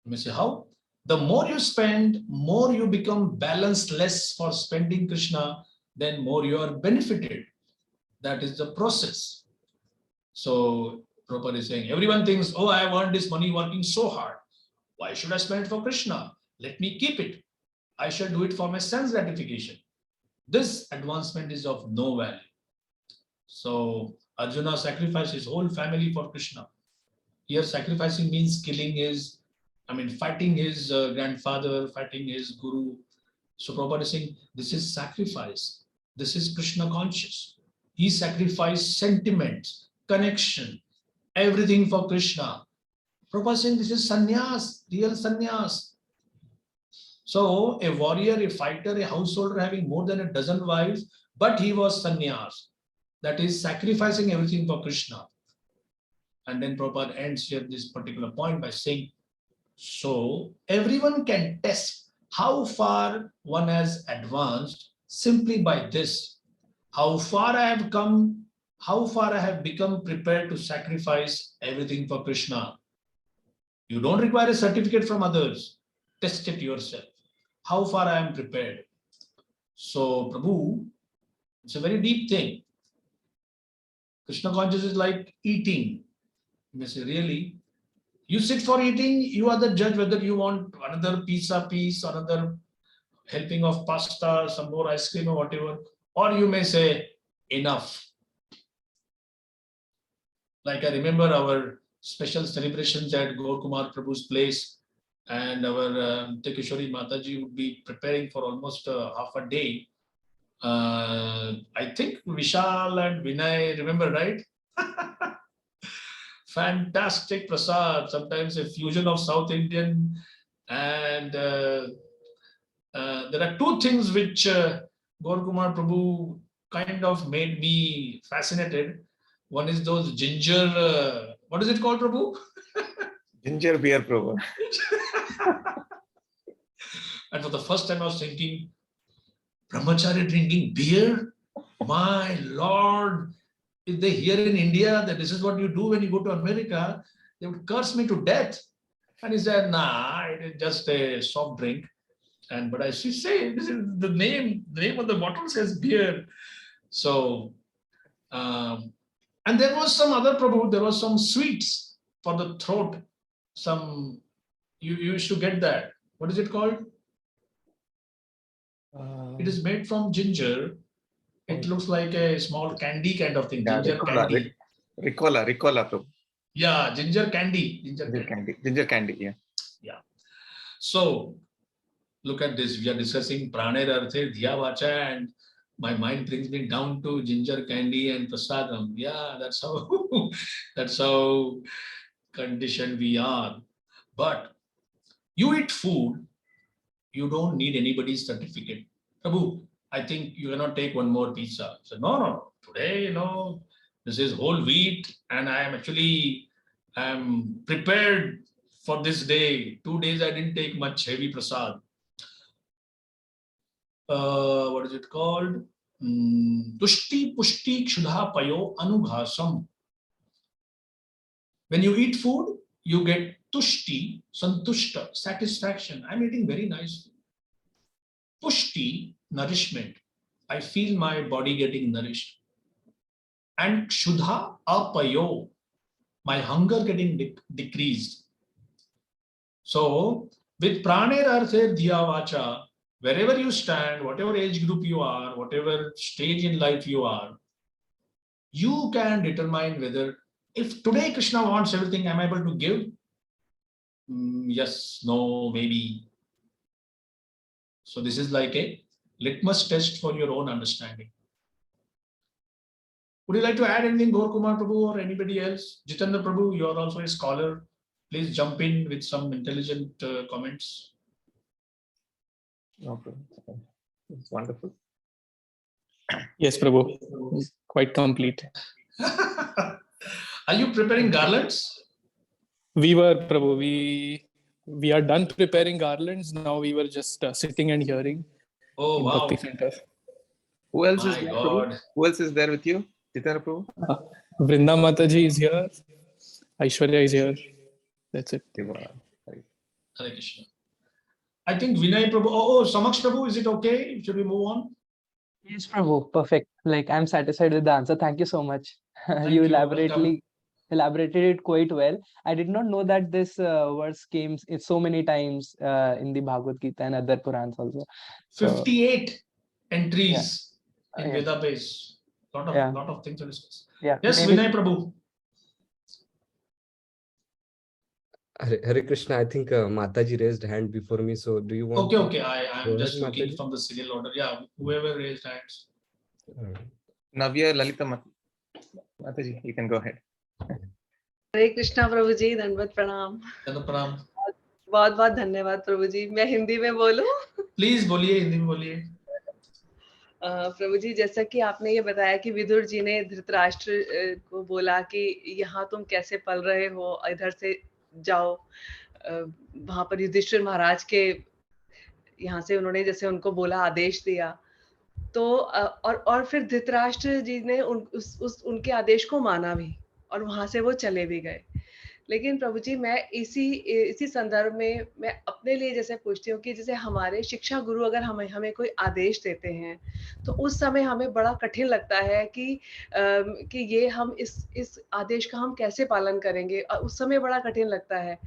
You may say, how? The more you spend, more you become balanced, less for spending Krishna, then more you are benefited. That is the process. So Prabhupada is saying, everyone thinks, oh, I have earned this money working so hard. Why should I spend it for Krishna? Let me keep it. I shall do it for my sense gratification. This advancement is of no value. So Arjuna sacrificed his whole family for Krishna. Here sacrificing means killing his, fighting his grandfather, fighting his guru. So Prabhupada is saying, this is sacrifice. This is Krishna conscious. He sacrificed sentiments, connection, everything for Krishna. Prabhupada is saying, this is sannyas, real sannyas. So a warrior, a fighter, a householder having more than a dozen wives, but he was sannyas. That is sacrificing everything for Krishna. And then Prabhupada ends here this particular point by saying, so everyone can test how far one has advanced simply by this. How far I have come, how far I have become prepared to sacrifice everything for Krishna. You don't require a certificate from others. Test it yourself. How far I am prepared. So Prabhu, it's a very deep thing. Krishna consciousness is like eating. You may say, really? You sit for eating, you are the judge whether you want another pizza piece, another helping of pasta, some more ice cream or whatever. Or you may say, enough. Like I remember our special celebrations at Gaur Kumar Prabhu's place, and our Tekeshwari Mataji would be preparing for almost half a day. I think Vishal and Vinay, remember, right? Fantastic prasad, sometimes a fusion of South Indian, and there are two things which Gaur Kumar Prabhu kind of made me fascinated. One is those ginger, what is it called, Prabhu? Ginger beer, Prabhu. And for the first time I was thinking, brahmachari drinking beer? My Lord, if they hear in India that this is what you do when you go to America, they would curse me to death. And he said, nah, it is just a soft drink. But I should say, this is the name of the bottle says beer. So, and there was some other Prabhu, there was some sweets for the throat. Some, you used to get that. What is it called? It is made from ginger. It looks like a small candy kind of thing. Yeah, Ginger candy. Ricola, Prabhu. Yeah, ginger candy. Ginger candy, yeah. Yeah. So look at this. We are discussing Praner Arthe, Dhiya Vacha, and my mind brings me down to ginger candy and prasadam. Yeah, that's how conditioned we are. But You eat food, you don't need anybody's certificate. Prabhu, I think you cannot take one more pizza. I said, no, no, today, this is whole wheat, and I'm prepared for this day. 2 days I didn't take much heavy prasad. What is it called? Tushti pushti kshudha payo anubhasam. When you eat food, you get tushti, santushta, satisfaction. I'm eating very nice. Pushti, nourishment. I feel my body getting nourished. And kshudha, apayo, my hunger getting decreased. So, with praner arthe dhiya vacha, wherever you stand, whatever age group you are, whatever stage in life you are, you can determine whether, if today Krishna wants everything, am I able to give? Yes, no, maybe. So this is like a litmus test for your own understanding. Would you like to add anything, Gaur Kumar Prabhu, or anybody else? Jitendra Prabhu, you are also a scholar. Please jump in with some intelligent comments. No problem. It's wonderful. Yes, Prabhu. Quite complete. Are you preparing garlands? We were, Prabhu. We are done preparing garlands. Now we were just sitting and hearing Oh, in wow. Bhakti Center. Who else is My there, God. Prabhu? Who else is there with you? Jitendra Prabhu? Vrinda Mataji is here. Aishwarya is here. That's it. Hare Krishna. I think Vinay Prabhu. Oh, Samaksh Prabhu, is it okay? Should we move on? Yes, Prabhu. Perfect. Like, I'm satisfied with the answer. Thank you so much. Thank You you. Welcome. elaborated it quite well. I did not know that this verse came in so many times in the Bhagavad Gita and other Purans also. So, 58 entries in yeah. Veda base. Lot of things to discuss. Yeah. Yes, Maybe- Vinay Prabhu. Hare Krishna, I think Mataji raised hand before me. So do you want Okay. Go I'm ahead, just looking Mataji. from the serial order. Yeah, whoever raised hands. Navya Lalita Mataji, you can go ahead. हरे कृष्णा प्रभु जी, दंडवत प्रणाम। Chalo Pranam. बहुत बहुत धन्यवाद प्रभु जी। मैं हिंदी में बोलूं? Please बोलिए, हिंदी में बोलिए। प्रभु जी, जैसा कि आपने ये बताया कि विदुर जी ने धृतराष्ट्र को बोला कि यहाँ तुम कैसे पल रहे हो, इधर से जाओ। वहां पर युधिष्ठिर महाराज के यहाँ से उन्होंने जैसे उनको बोला, आदेश दिया, तो और फिर धृतराष्ट्र जी ने उनके आदेश को माना भी, और वहां से वो चले भी गए। लेकिन प्रभु जी, मैं इसी संदर्भ में मैं अपने लिए जैसे पूछती हूँ कि जैसे हमारे शिक्षा गुरु अगर हमें कोई आदेश देते हैं, तो उस समय हमें बड़ा कठिन लगता है कि ये हम इस आदेश का हम कैसे पालन करेंगे। उस समय बड़ा कठिन लगता है।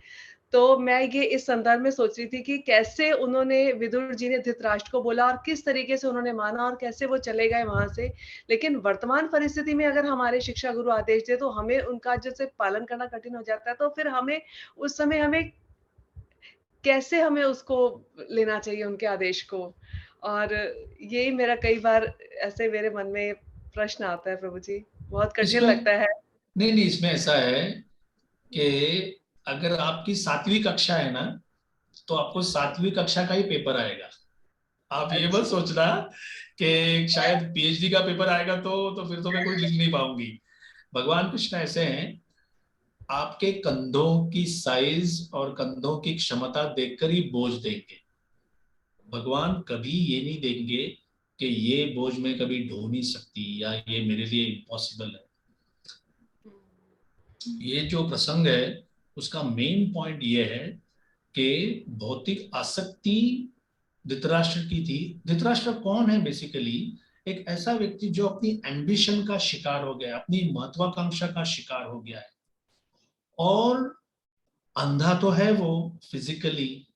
तो मैं ये इस संदर्भ में सोच रही थी कि कैसे उन्होंने, विदुर जी ने धृतराष्ट्र को बोला और किस तरीके से उन्होंने माना और कैसे वो चले गए वहां से। लेकिन वर्तमान परिस्थिति में अगर हमारे शिक्षा गुरु आदेश दे तो हमें उनका जैसे पालन करना कठिन हो जाता है। तो फिर हमें उस समय कैसे हमें उसको लेना चाहिए, उनके आदेश को। और यही मेरा कई बार ऐसे मेरे मन में प्रश्न आता है प्रभु जी, बहुत कठिन लगता है। नहीं, इसमें ऐसा है कि अगर आपकी 7वीं कक्षा है ना, तो आपको 7वीं कक्षा का ही पेपर आएगा। आप ये मत सोचना कि शायद पीएचडी का पेपर आएगा तो फिर तो मैं कुछ लिख नहीं पाऊंगी। भगवान कृष्ण ऐसे हैं, आपके कंधों की साइज और कंधों की क्षमता देखकर ही बोझ देंगे। भगवान कभी ये नहीं देंगे कि ये बोझ में कभी ढो नहीं सकती या ये मेरे लिए इम्पॉसिबल है। ये जो प्रसंग है उसका मेन पॉइंट ये है कि भौतिक आसक्ति धृतराष्ट्र की थी। धृतराष्ट्र कौन है? बेसिकली एक ऐसा व्यक्ति जो अपनी एम्बिशन का शिकार हो गया, अपनी महत्वाकांक्षा का शिकार हो गया है, और अंधा तो है वो फिजिकली,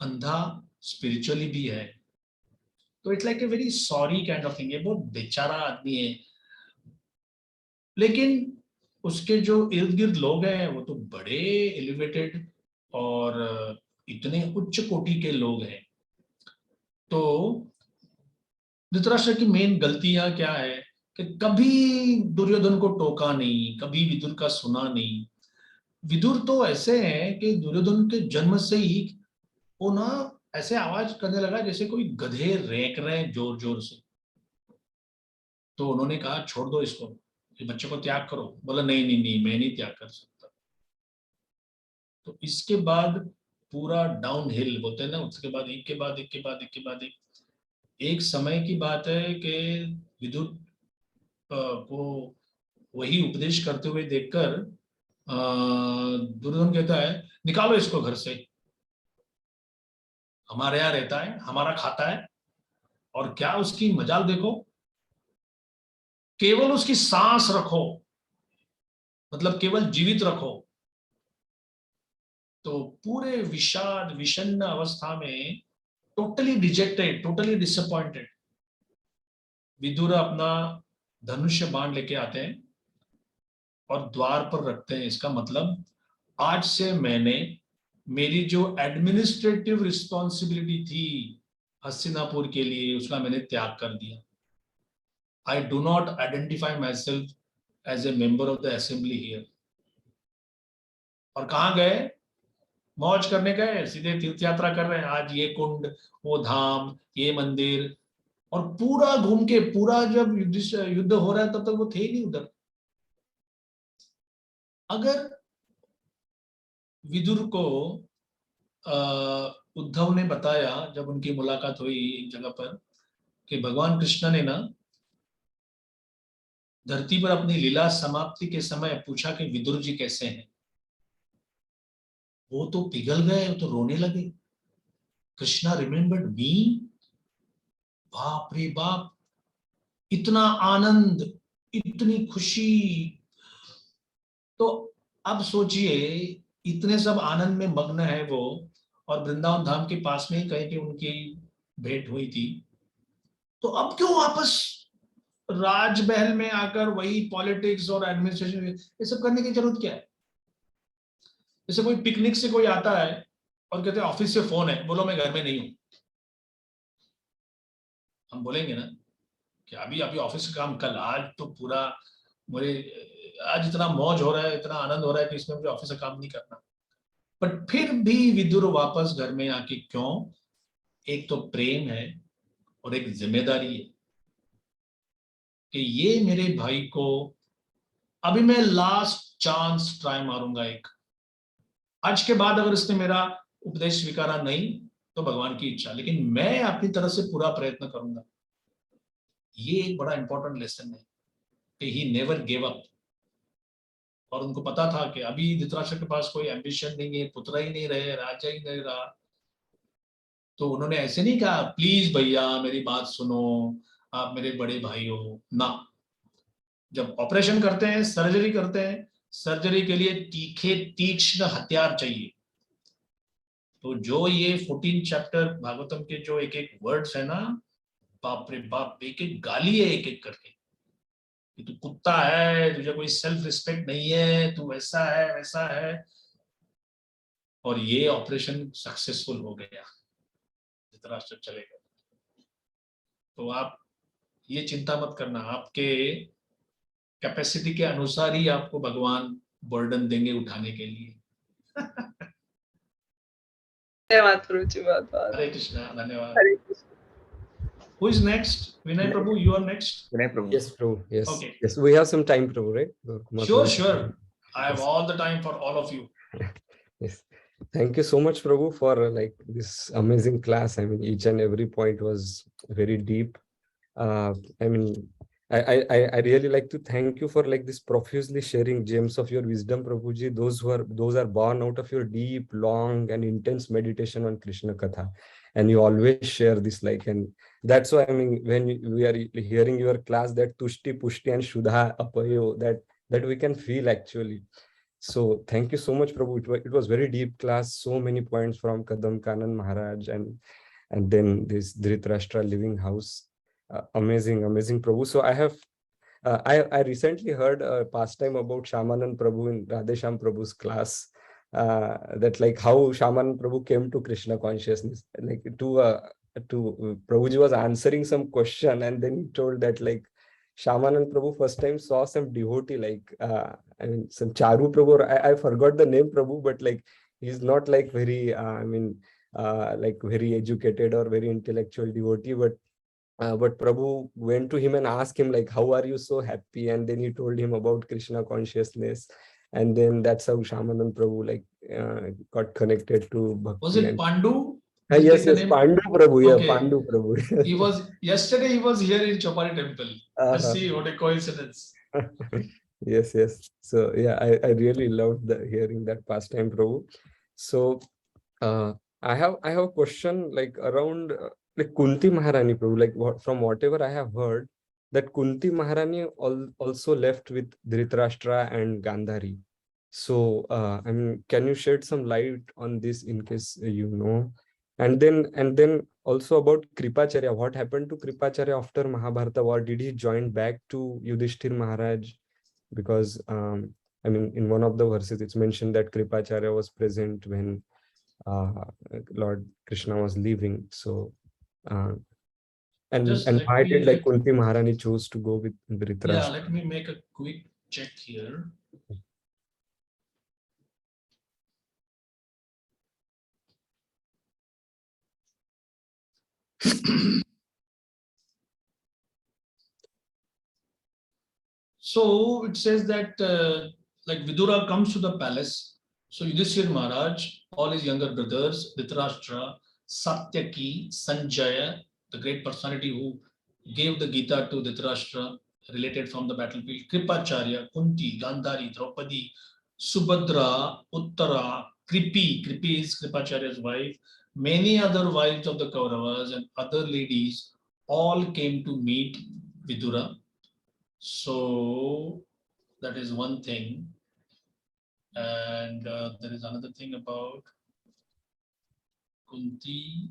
अंधा स्पिरिचुअली भी है। तो it's like a very sorry kind of thing. ये बहुत बेचारा आदमी है, लेकिन उसके जो इर्द गिर्द लोग हैं वो तो बड़े एलिवेटेड और इतने उच्च कोटि के लोग हैं। तो धृतराष्ट्र की मेन गलतियां क्या है कि कभी दुर्योधन को टोका नहीं, कभी विदुर का सुना नहीं। विदुर तो ऐसे हैं कि दुर्योधन के जन्म से ही वो ना ऐसे आवाज करने लगा जैसे कोई गधे रेंक रहे हैं जोर जोर से। तो उन्होंने कहा छोड़ दो इसको, ये बच्चे को त्याग करो। बोला नहीं नहीं नहीं, मैं नहीं त्याग कर सकता। तो इसके बाद पूरा डाउन हिल बोलते हैं ना, उसके बाद एक के बाद एक के बाद एक के बाद एक समय की बात है कि विदुर को वही उपदेश करते हुए देखकर दुर्योधन कहता है निकालो इसको घर से, हमारे यहाँ रहता है, हमारा खाता है। और क्या उसकी मजाल देखो, केवल उसकी सांस रखो, मतलब केवल जीवित रखो। तो पूरे विषाद विषण्ण अवस्था में, totally dejected, totally disappointed, Vidur अपना धनुष्य बाण लेके आते हैं और द्वार पर रखते हैं। इसका मतलब आज से मैंने मेरी जो एडमिनिस्ट्रेटिव रिस्पॉन्सिबिलिटी थी हस्तिनापुर के लिए, उसका मैंने त्याग कर दिया। I do not identify myself as a member of the assembly here. और कहाँ गए? मौज करने गए, सीधे तीर्थ यात्रा कर रहे हैं। आज ये कुंड, वो धाम, ये मंदिर, और पूरा घूम के, पूरा जब युद्ध हो रहा है तब तक वो थे ही नहीं उधर। अगर विदुर को उद्धव ने बताया जब उनकी मुलाकात हुई एक जगह पर कि भगवान कृष्ण ने ना धरती पर अपनी लीला समाप्ति के समय पूछा कि विदुर जी कैसे हैं, वो तो पिघल गए, वो तो रोने लगे। कृष्णा रिमेम्बर्ड मी। बाप रे बाप, इतना आनंद, इतनी खुशी। तो अब सोचिए, इतने सब आनंद में मग्न है वो, और वृंदावन धाम के पास में ही कहीं पे उनकी भेंट हुई थी। तो अब क्यों वापस राजमहल में आकर वही पॉलिटिक्स और एडमिनिस्ट्रेशन, ये सब करने की जरूरत क्या है? जैसे कोई पिकनिक से कोई आता है और कहते हैं ऑफिस से फोन है, बोलो मैं घर में नहीं हूं। हम बोलेंगे ना कि अभी अभी ऑफिस का काम कल, आज तो पूरा मुझे, आज इतना मौज हो रहा है, इतना आनंद हो रहा है कि इसमें मुझे ऑफिस का काम नहीं करना। बट फिर भी विदुर वापस घर में आके क्यों? एक तो प्रेम है और एक जिम्मेदारी है कि ये मेरे भाई को अभी मैं लास्ट चांस ट्राई मारूंगा एक। आज के बाद अगर इसने मेरा उपदेश स्वीकारा नहीं तो भगवान की इच्छा, लेकिन मैं अपनी तरफ से पूरा प्रयत्न करूंगा। ये एक बड़ा इंपॉर्टेंट लेसन है कि ही नेवर गिव अप। और उनको पता था कि अभी धृतराष्ट्र के पास कोई एम्बिशन नहीं है, पुत्र ही नहीं रहे, राजा ही नहीं रहा। तो उन्होंने ऐसे नहीं कहा प्लीज भैया मेरी बात सुनो, आप मेरे बड़े भाई हो ना। जब ऑपरेशन करते हैं, सर्जरी करते हैं, सर्जरी के लिए तीखे तीक्ष्ण हथियार चाहिए। तो जो ये 14 चैप्टर भागवतम के जो एक एक वर्ड्स है ना, बाप रे बाप, एक एक गाली है एक एक करके कि तू कुत्ता है, तुझे कोई सेल्फ रिस्पेक्ट नहीं है, तू ऐसा है वैसा है। और ये ऑपरेशन सक्सेसफुल हो गया, धृतराष्ट्र चले गए। तो आप ये चिंता मत करना, आपके कैपेसिटी के अनुसार ही आपको भगवान बर्डन देंगे उठाने के लिए। धन्यवाद प्रभुजी, बहुत बहुत हरे कृष्णा, धन्यवाद। हरे Krishna. Who is next? Vinay Prabhu, you are next. Vinay Prabhu. Yes, Prabhu. Yes. Okay. Yes, we have some time, Prabhu, right? Sure, sure. I have Yes. all the time for all of you. Yes. Thank you so much, Prabhu, for like this amazing class. I mean, each and every point was very deep. I mean, I really like to thank you for like this profusely sharing gems of your wisdom, Prabhuji. Those are born out of your deep, long, and intense meditation on Krishna Katha, and you always share this like, and that's why I mean when we are hearing your class, that Tushti, Pushti, and Shuddha Apayo, that we can feel actually. So thank you so much, Prabhu. It was very deep class. So many points from Kadam Kanan Maharaj and then this Dhritarashtra living house. Amazing, amazing, Prabhu. So I have, I recently heard a pastime about Shyamananda Prabhu in Radhesham Prabhu's class. That like how Shyamananda Prabhu came to Krishna consciousness, like to Prabhuji was answering some question and then he told that like Shyamananda Prabhu first time saw some devotee like I mean some Charu Prabhu. I forgot the name Prabhu, but like he's not like very like very educated or very intellectual devotee, but Prabhu went to him and asked him like, how are you so happy? And then he told him about Krishna consciousness. And then that's how Shyamananda Prabhu like got connected to Bhakti. Was it Pandu? Yes, The yes, name? Pandu Prabhu. Yeah, Okay. Pandu Prabhu. Yesterday he was here in Chopari temple. Just see what a coincidence. Yes, yes. So yeah, I really loved hearing that pastime, Prabhu. So I have a question like around like Kunti Maharani, Prabhu. Like from whatever I have heard, that Kunti Maharani also left with Dhritarashtra and Gandhari. So I mean, can you shed some light on this in case you know? And then also about Kripacharya. What happened to Kripacharya after Mahabharata war? Did he join back to Yudhishthir Maharaj? Because I mean, in one of the verses, it's mentioned that Kripacharya was present when uh, Lord Krishna was leaving. So, and why did like Kunti Maharani chose to go with Dhritarashtra? Yeah, let me make a quick check here. So it says that like Vidura comes to the palace. So Yudhishthir Maharaj, all his younger brothers, Dhritarashtra, Satyaki, Sanjaya, the great personality who gave the Gita to Dhritarashtra, related from the battlefield, Kripacharya, Kunti, Gandhari, Draupadi, Subhadra, Uttara, Kripi is Kripacharya's wife, many other wives of the Kauravas and other ladies all came to meet Vidura. So that is one thing. And there is another thing about Kunti.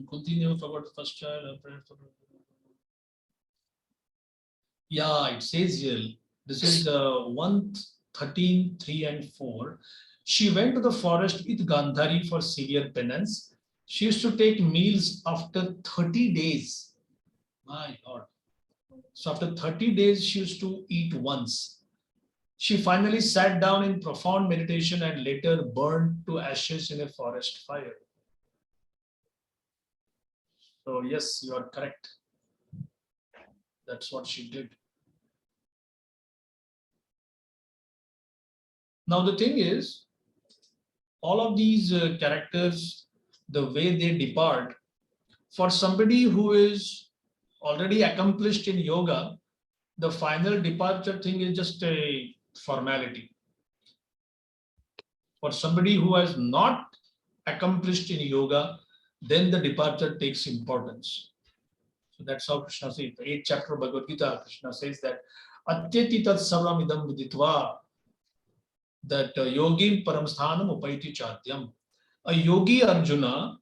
Kunti never forgot the first child. Yeah, it says here, this is 113, 3 and 4. She went to the forest with Gandhari for severe penance. She used to take meals after 30 days. My God. So after 30 days, she used to eat once. She finally sat down in profound meditation and later burned to ashes in a forest fire. So yes, you are correct. That's what she did. Now the thing is, all of these characters, the way they depart, for somebody who is already accomplished in yoga, the final departure thing is just a formality. For somebody who has not accomplished in yoga, then the departure takes importance. So that's how Krishna says, the 8th chapter of Bhagavad Gita, Krishna says that Atyati tat sarvam idam viditva, that yogim paramsthanam upaiti chadyam. A yogi Arjuna,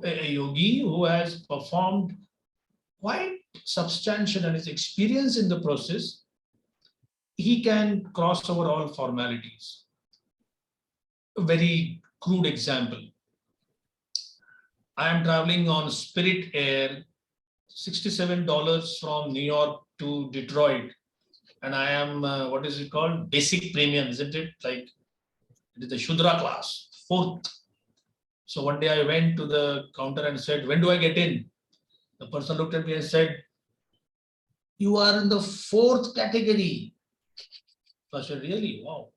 a yogi who has performed quite substantial and is experienced in the process, he can cross over all formalities. A very crude example. I am traveling on Spirit Air, $67 from New York to Detroit. And I am, what is it called? Basic premium, isn't it? Like it is the Shudra class, 4th. So one day I went to the counter and said, when do I get in? The person looked at me and said, you are in the 4th category. So I said, really? Wow.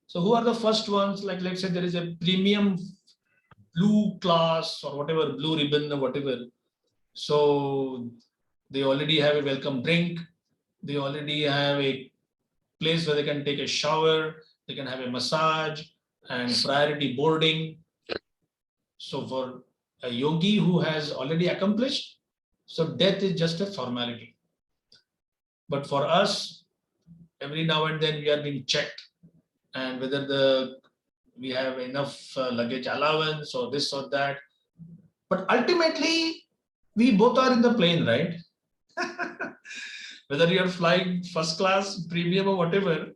So who are the first ones? Like let's say there is a premium blue class or whatever, blue ribbon or whatever. So they already have a welcome drink. They already have a place where they can take a shower. They can have a massage and priority boarding. So for a yogi who has already accomplished, so death is just a formality. But for us, every now and then we are being checked, and whether we have enough luggage allowance or this or that. But ultimately, we both are in the plane, right? Whether you're flying first class, premium or whatever,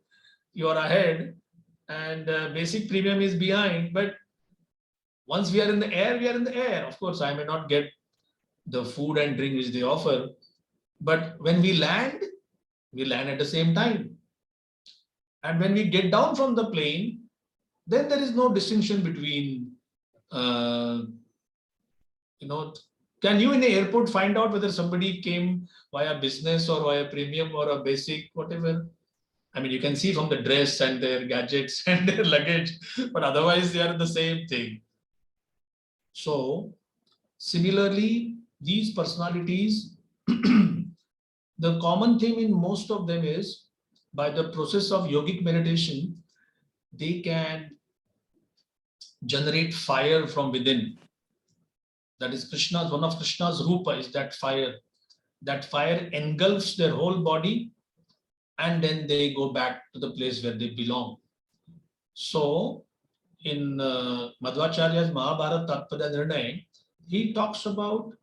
you are ahead and basic premium is behind. But once we are in the air, we are in the air. Of course, I may not get the food and drink which they offer. But when we land at the same time. And when we get down from the plane, then there is no distinction between, can you in the airport find out whether somebody came via business or via premium or a basic, whatever? I mean, you can see from the dress and their gadgets and their luggage, but otherwise they are the same thing. So, similarly, these personalities, the common theme in most of them is by the process of yogic meditation, they can generate fire from within. That is Krishna's, one of Krishna's rupa is that fire. That fire engulfs their whole body and then they go back to the place where they belong. So, in Madhvacharya's Mahabharata Tatpada Nirnaya, he talks about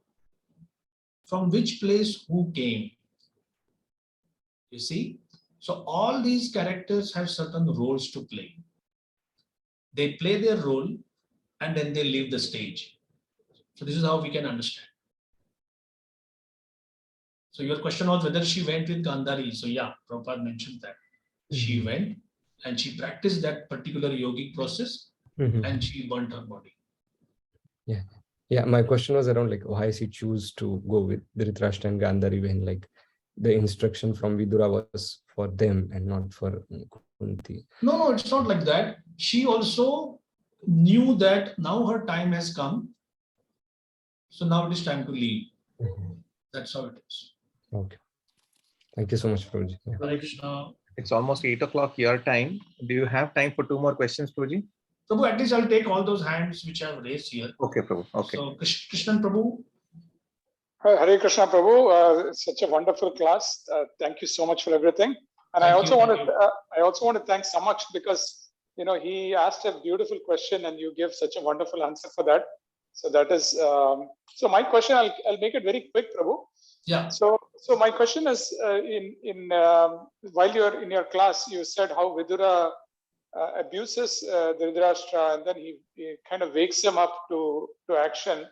from which place who came. You see? So all these characters have certain roles to play. They play their role and then they leave the stage. So this is how we can understand. So your question was whether she went with Gandhari. So yeah, Prabhupada mentioned that. She went and she practiced that particular yogic process and she burnt her body. Yeah. Yeah, my question was around like why she choose to go with Dhritarashtra and Gandhari when like the instruction from Vidura was for them and not for Kunti. No, it's not like that. She also knew that now her time has come. So now it is time to leave. That's how it is. Okay. Thank you so much, Prabhuji. Yeah. Hare Krishna. It's almost 8 o'clock your time. Do you have time for 2 more questions, Prabhuji? Prabhu, at least I'll take all those hands which I have raised here. Okay, Prabhu. Okay. So Krishnan Prabhu. Hare Krishna Prabhu, such a wonderful class. Thank you so much for everything. And I also want to thank Samaksh because he asked a beautiful question and you gave such a wonderful answer for that. So that is so my question. I'll make it very quick, Prabhu. Yeah. So my question is while you're in your class, you said how Vidura abuses Dhritarashtra and then he kind of wakes him up to action.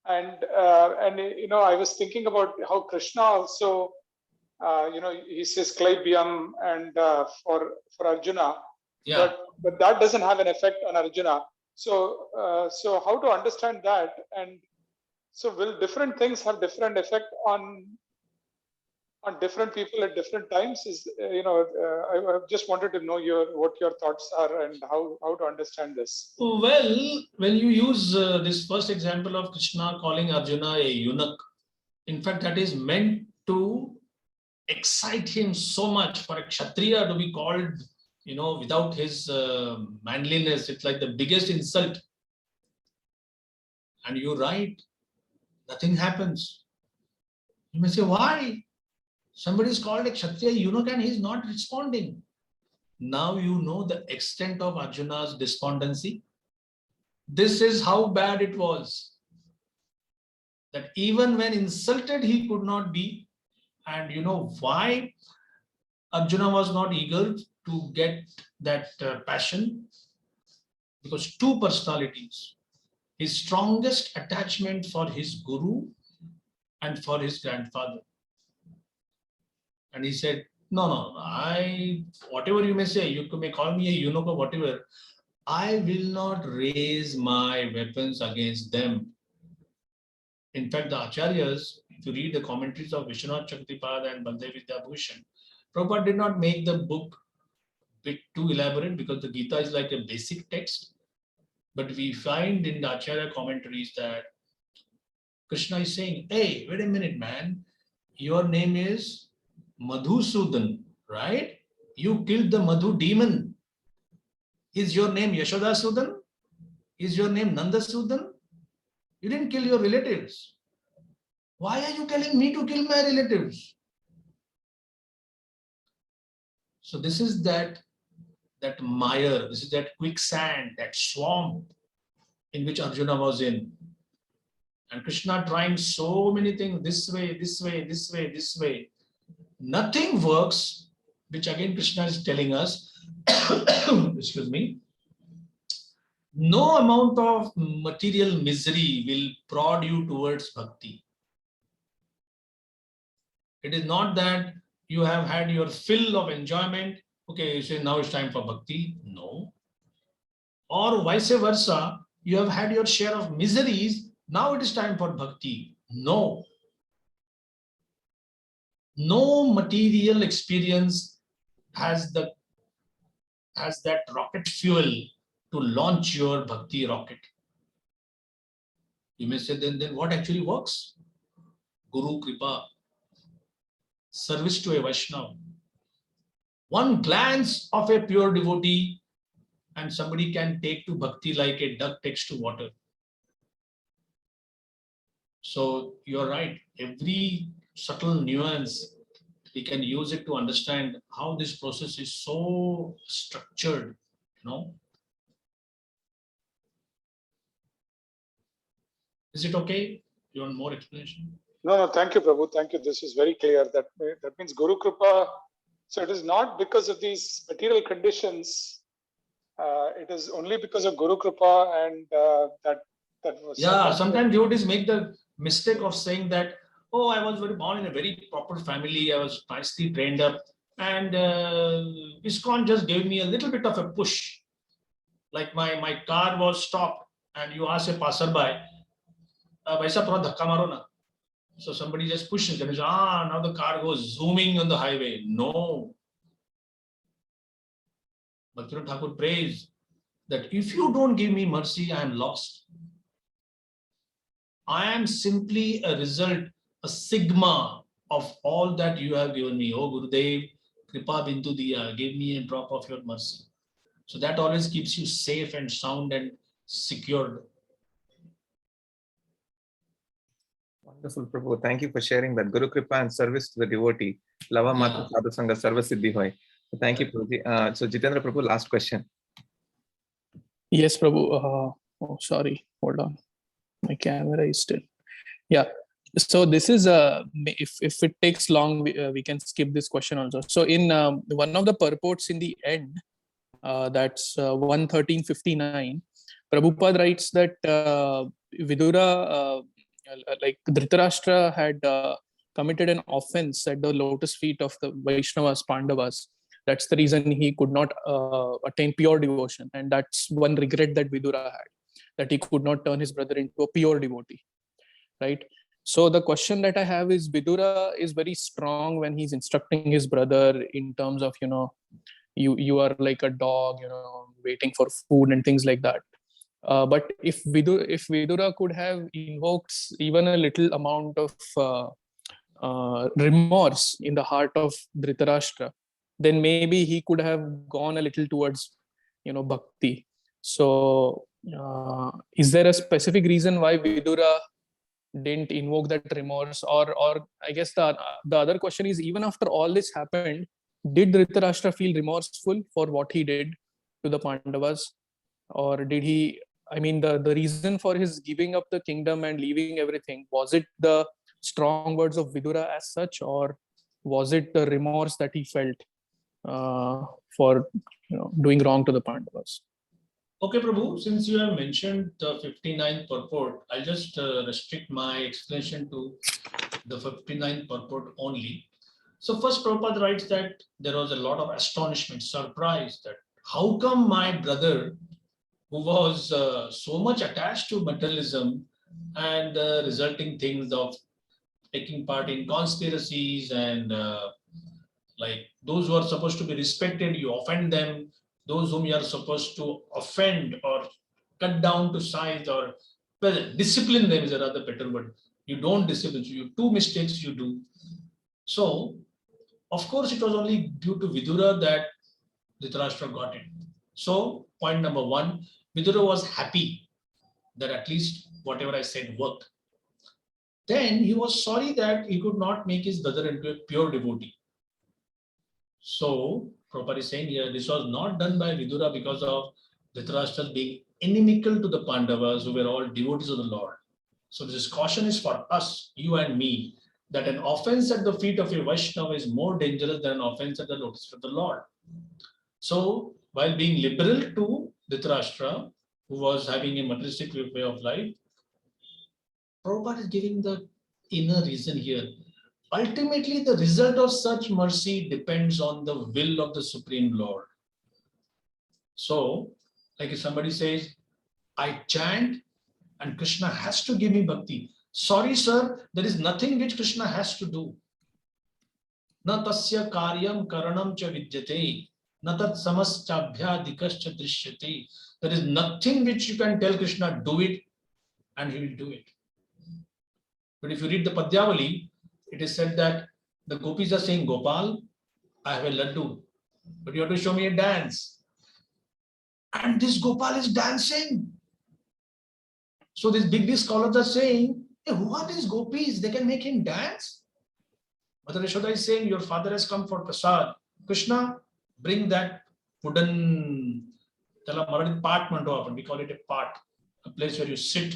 And I was thinking about how Krishna also, he says Klaibyam and for Arjuna, Yeah. but that doesn't have an effect on Arjuna. So how to understand that? And so will different things have different effect on different people at different times? I just wanted to know what your thoughts are and how to understand this. Well, when you use this first example of Krishna calling Arjuna a eunuch, in fact, that is meant to excite him so much. For a Kshatriya to be called, without his manliness, it's like the biggest insult. And you're right, nothing happens. You may say, why? Somebody is called a Kshatriya eunuch and he's not responding. Now you know the extent of Arjuna's despondency. This is how bad it was. That even when insulted, he could not be. And you know why Arjuna was not eager to get that passion? Because two personalities. His strongest attachment for his guru and for his grandfather. And he said, no, whatever you may say, you may call me a eunuch or whatever, I will not raise my weapons against them. In fact, the Acharyas, if you read the commentaries of Vishwanath Chakravarti and Baldev Vidyabhushan, Prabhupada did not make the book a bit too elaborate because the Gita is like a basic text. But we find in the Acharya commentaries that Krishna is saying, hey, wait a minute, man. Your name is Madhusudan, right? You killed the Madhu demon. Is your name Yashoda Sudan? Is your name Nanda Sudan? You didn't kill your relatives. Why are you telling me to kill my relatives? So this is that mire, this is that quicksand, that swamp in which Arjuna was in. And Krishna trying so many things, this way, this way, this way, this way. Nothing works, which again Krishna is telling us, excuse me, no amount of material misery will prod you towards bhakti. It is not that you have had your fill of enjoyment Okay, you say now it's time for bhakti. No. Or vice versa, you have had your share of miseries. Now it is time for bhakti. No. No material experience has that rocket fuel to launch your bhakti rocket. You may say, then what actually works? Guru Kripa, service to a Vaishnava. One glance of a pure devotee and somebody can take to bhakti like a duck takes to water. So you're right. Every subtle nuance, we can use it to understand how this process is so structured, you know. Is it okay? You want more explanation? No, thank you, Prabhu. Thank you. This is very clear. That means Guru Kripa. So it is not because of these material conditions. It is only because of Guru Kripa, and that was. Yeah, sometimes devotees make the mistake of saying that, oh, I was born in a very proper family. I was nicely trained up, and ISKCON just gave me a little bit of a push. Like my car was stopped, and you ask a passerby, "Vaisa thoda dhakka maro na." So somebody just pushes and says, now the car goes zooming on the highway. No. Bhaktivinoda Thakur prays that if you don't give me mercy, I am lost. I am simply a result, a sigma of all that you have given me. Oh Gurudev, Kripa Bindu Diya, give me a drop of your mercy. So that always keeps you safe and sound and secured. Wonderful, Prabhu. Thank you for sharing that. Guru Kripa and service to the devotee. Lava Mata Sadhu Sangha Sarva Siddhi Hoy. Thank you, Prabhuji. So Jitendra Prabhu, last question. Yes, Prabhu. Oh, sorry. Hold on. My camera is still. Yeah. So this is if it takes long, we can skip this question also. So in one of the purports in the end, that's 11359, Prabhupada writes that Vidura, like Dhritarashtra, had committed an offense at the lotus feet of the Vaishnavas, Pandavas. That's the reason he could not attain pure devotion. And that's one regret that Vidura had, that he could not turn his brother into a pure devotee, right? So the question that I have is, Vidura is very strong when he's instructing his brother in terms of, you are like a dog, waiting for food and things like that. But if Vidura could have invoked even a little amount of remorse in the heart of Dhritarashtra, then maybe he could have gone a little towards, bhakti. So is there a specific reason why Vidura didn't invoke that remorse? Or I guess the other question is, even after all this happened, did Dhritarashtra feel remorseful for what he did to the Pandavas? Or did he, the reason for his giving up the kingdom and leaving everything, was it the strong words of Vidura as such, or was it the remorse that he felt for doing wrong to the Pandavas? Okay, Prabhu, since you have mentioned the 59th purport, I'll just restrict my explanation to the 59th purport only. So first, Prabhupada writes that there was a lot of astonishment, surprise, that how come my brother, who was so much attached to materialism and the resulting things of taking part in conspiracies and like those who are supposed to be respected, you offend them. Those whom you are supposed to offend or cut down to size or discipline them is a rather better word. You don't discipline. So you two mistakes you do. So, of course, it was only due to Vidura that Dhritarashtra got it. So, point number one, Vidura was happy that at least whatever I said worked. Then he was sorry that he could not make his brother into a pure devotee. So, Prabhupada is saying here, this was not done by Vidura because of Dhritarashtra being inimical to the Pandavas who were all devotees of the Lord. So, this caution is for us, you and me, that an offense at the feet of a Vaishnava is more dangerous than an offense at the lotus feet of the Lord. So, while being liberal to Dhritarashtra, who was having a materialistic way of life, Prabhupada is giving the inner reason here. Ultimately, the result of such mercy depends on the will of the Supreme Lord. So, like if somebody says, I chant and Krishna has to give me bhakti. Sorry, sir, there is nothing which Krishna has to do. Na tasya karyam karanam cha vidyate, na tat samaschabhyadikascha drishyate. There is nothing which you can tell Krishna, do it, and he will do it. But if you read the Padyavali, it is said that the gopis are saying, Gopal, I have a laddu, but you have to show me a dance. And this Gopal is dancing. So these big scholars are saying, hey, who are these gopis? They can make him dance? Mother Yashoda is saying, your father has come for prasad. Krishna, bring that wooden part, we call it a part, a place where you sit.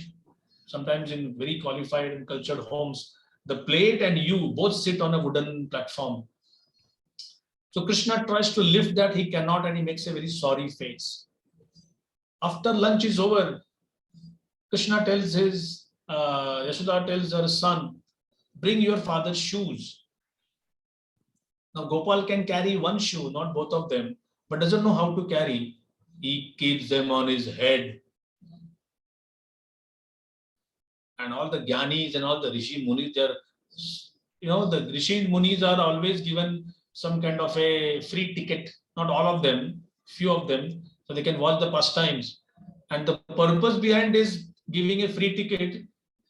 Sometimes in very qualified and cultured homes, the plate and you both sit on a wooden platform. So Krishna tries to lift that, he cannot, and he makes a very sorry face. After lunch is over, Krishna tells Yashoda tells her son, bring your father's shoes. Now Gopal can carry one shoe, not both of them, but doesn't know how to carry. He keeps them on his head. And all the Gyanis and all the Rishi Munis, the Rishi Munis are always given some kind of a free ticket, not all of them, few of them, so they can watch the pastimes. And the purpose behind is giving a free ticket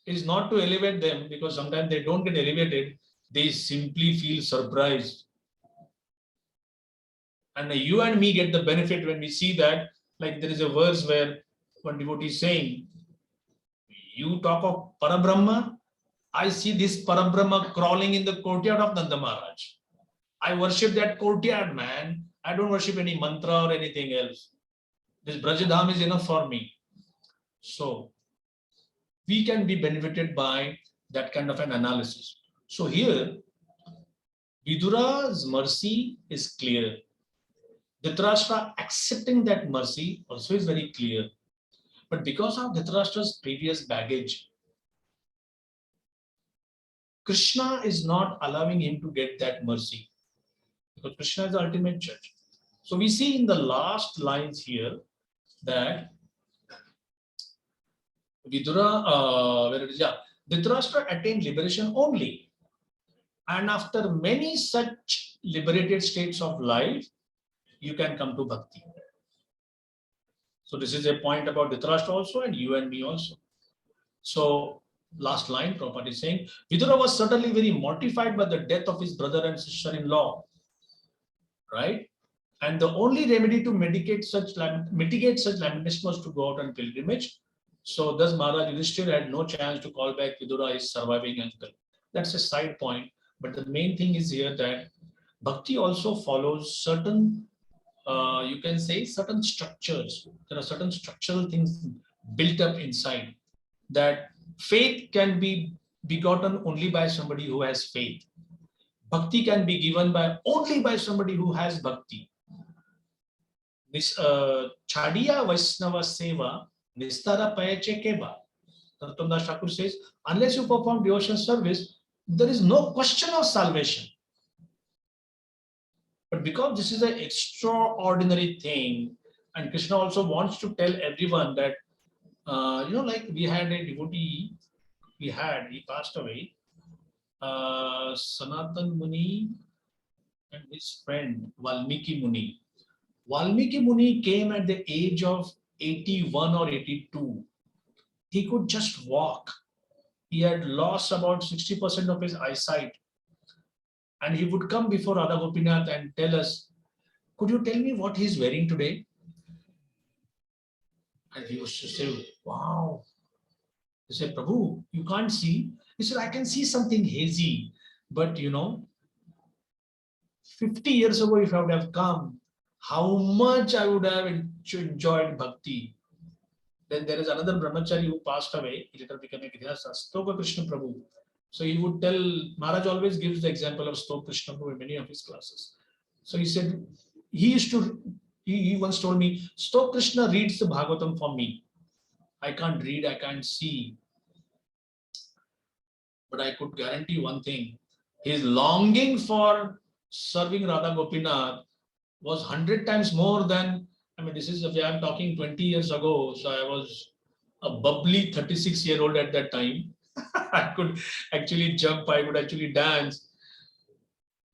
is not to elevate them, because sometimes they don't get elevated, they simply feel surprised. And you and me get the benefit when we see that, like there is a verse where one devotee is saying, you talk of Parabrahma, I see this Parabrahma crawling in the courtyard of Nanda Maharaj. I worship that courtyard, man. I don't worship any mantra or anything else. This Brajadham is enough for me. So we can be benefited by that kind of an analysis. So here, Vidura's mercy is clear. Dhritarashtra accepting that mercy also is very clear. But because of Dhritarashtra's previous baggage, Krishna is not allowing him to get that mercy, because Krishna is the ultimate judge. So we see in the last lines here that Dhritarashtra attained liberation only. And after many such liberated states of life, you can come to bhakti. So this is a point about Dhritarashtra also, and you and me also. So last line, Prabhupada is saying, Vidura was certainly very mortified by the death of his brother and sister-in-law, right? And the only remedy to mitigate such lamentation was to go out on pilgrimage. So thus Maharaj Yudhishthira had no chance to call back Vidura, his surviving uncle. That's a side point. But the main thing is here that bhakti also follows certain, you can say, certain structures. There are certain structural things built up inside, that faith can be begotten only by somebody who has faith. Bhakti can be given only by somebody who has bhakti. This Chadiya Vaisnava Seva Nistara Payache Keba. Tattvamdas Thakur says, unless you perform devotional service, there is no question of salvation. But because this is an extraordinary thing, and Krishna also wants to tell everyone that, like we had a devotee, he passed away, Sanatan Muni and his friend Valmiki Muni. Valmiki Muni came at the age of 81 or 82. He could just walk. He had lost about 60% of his eyesight. And he would come before Radha Gopinath and tell us, could you tell me what he's wearing today? And he used to say, wow. He said, Prabhu, you can't see. He said, I can see something hazy. But 50 years ago, if I would have come, how much I would have enjoyed bhakti. Then there is another brahmachari who passed away. He later became a Grihastha, Stoka Krishna Prabhu. So he would tell, Maharaj always gives the example of Stoka Krishna Prabhu in many of his classes. So he said, he once told me, Stoka Krishna reads the Bhagavatam for me. I can't read, I can't see. But I could guarantee one thing. His longing for serving Radha Gopinath was 100 times more than, I mean, this is, I'm talking 20 years ago. So I was a bubbly 36-year-old at that time. I could actually jump, I could actually dance.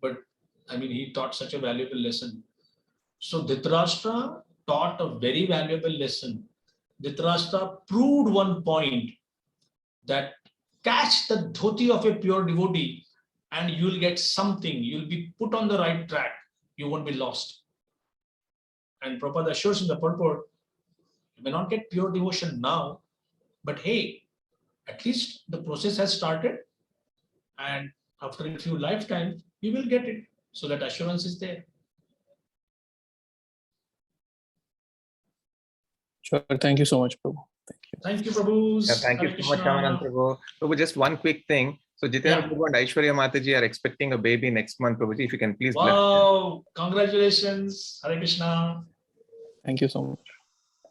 But I mean, he taught such a valuable lesson. So Dhritarashtra taught a very valuable lesson. Dhritarashtra proved one point, that catch the dhoti of a pure devotee and you'll get something. You'll be put on the right track. You won't be lost. And Prabhupada assures in the purport, you may not get pure devotion now, but hey, at least the process has started, and after a few lifetimes, you will get it. So that assurance is there. Sure. Thank you so much, Prabhu. Thank you. Thank you, Prabhu. Yeah, thank you so much, Shyamananda Prabhu. Prabhu, just one quick thing. So Jitendra Yeah. Prabhu and Aishwarya Mataji are expecting a baby next month, Prabhuji. If you can please bless them. Wow, congratulations. Hare Krishna. Thank you so much.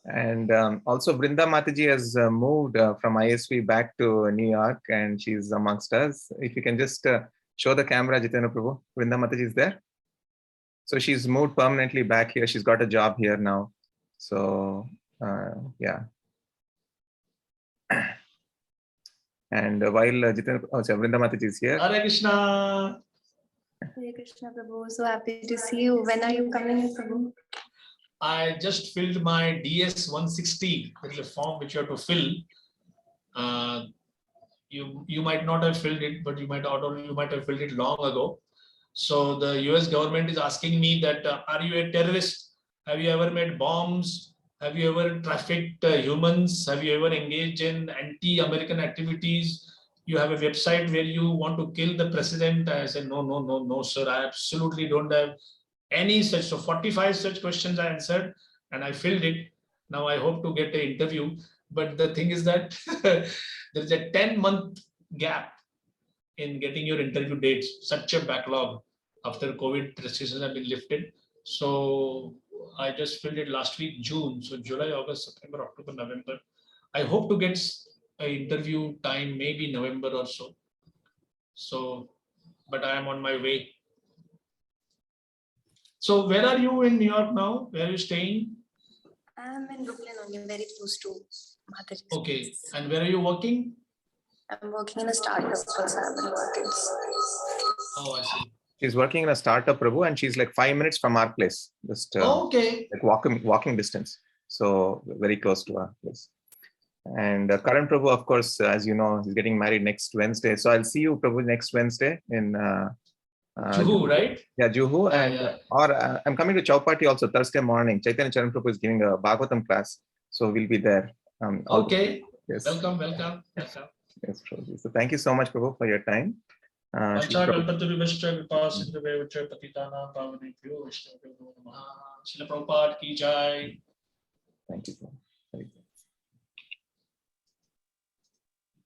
And also Brinda Mataji has moved from ISV back to New York, and she's amongst us. If you can just show the camera, Jitendra Prabhu. Brinda Mataji is there. So she's moved permanently back here. She's got a job here now. So yeah. And while Brinda Mataji is here. Hare Krishna. Hare Krishna, Prabhu. So happy to see you. When are you coming, Prabhu? I just filled my DS 160. There is a form which you have to fill. You might not have filled it, but you might have filled it long ago. So the US government is asking me that, are you a terrorist? Have you ever made bombs? Have you ever trafficked humans? Have you ever engaged in anti-American activities? You have a website where you want to kill the president? I said, no, sir. I absolutely don't have any such. So 45 such questions I answered and I filled it. Now I hope to get an interview. But the thing is that there is a 10-month gap in getting your interview dates, such a backlog after COVID restrictions have been lifted. So I just filled it last week, June. So July, August, September, October, November. I hope to get an interview time, maybe November or so. So, but I am on my way. So where are you in New York now? Where are you staying? I'm in Brooklyn only, very close to Mataji's Okay. place. And where are you working? I'm working in a startup for Salmon Markets. Oh, I see. She's working in a startup, Prabhu, and she's like 5 minutes from our place, just Okay. like walking distance. So very close to our place. And Karan Prabhu, of course, as you know, he's getting married next Wednesday. So I'll see you, Prabhu, next Wednesday in Juhu, right? Yeah, Juhu. Yeah, and yeah. Or I'm coming to Chowpatty also Thursday morning. Chaitanya Charan Prabhu is giving a Bhagavatam class, so we'll be there. Okay. Yes. Welcome. Yes, Prabhu. So thank you so much, Prabhu, for your time. Vancha kalpatarubhascha kripa sindhuvevcha patitanam pavanebhyo vaishnavebhyo namaha. Srila Prabhupada ki jai. Thank you.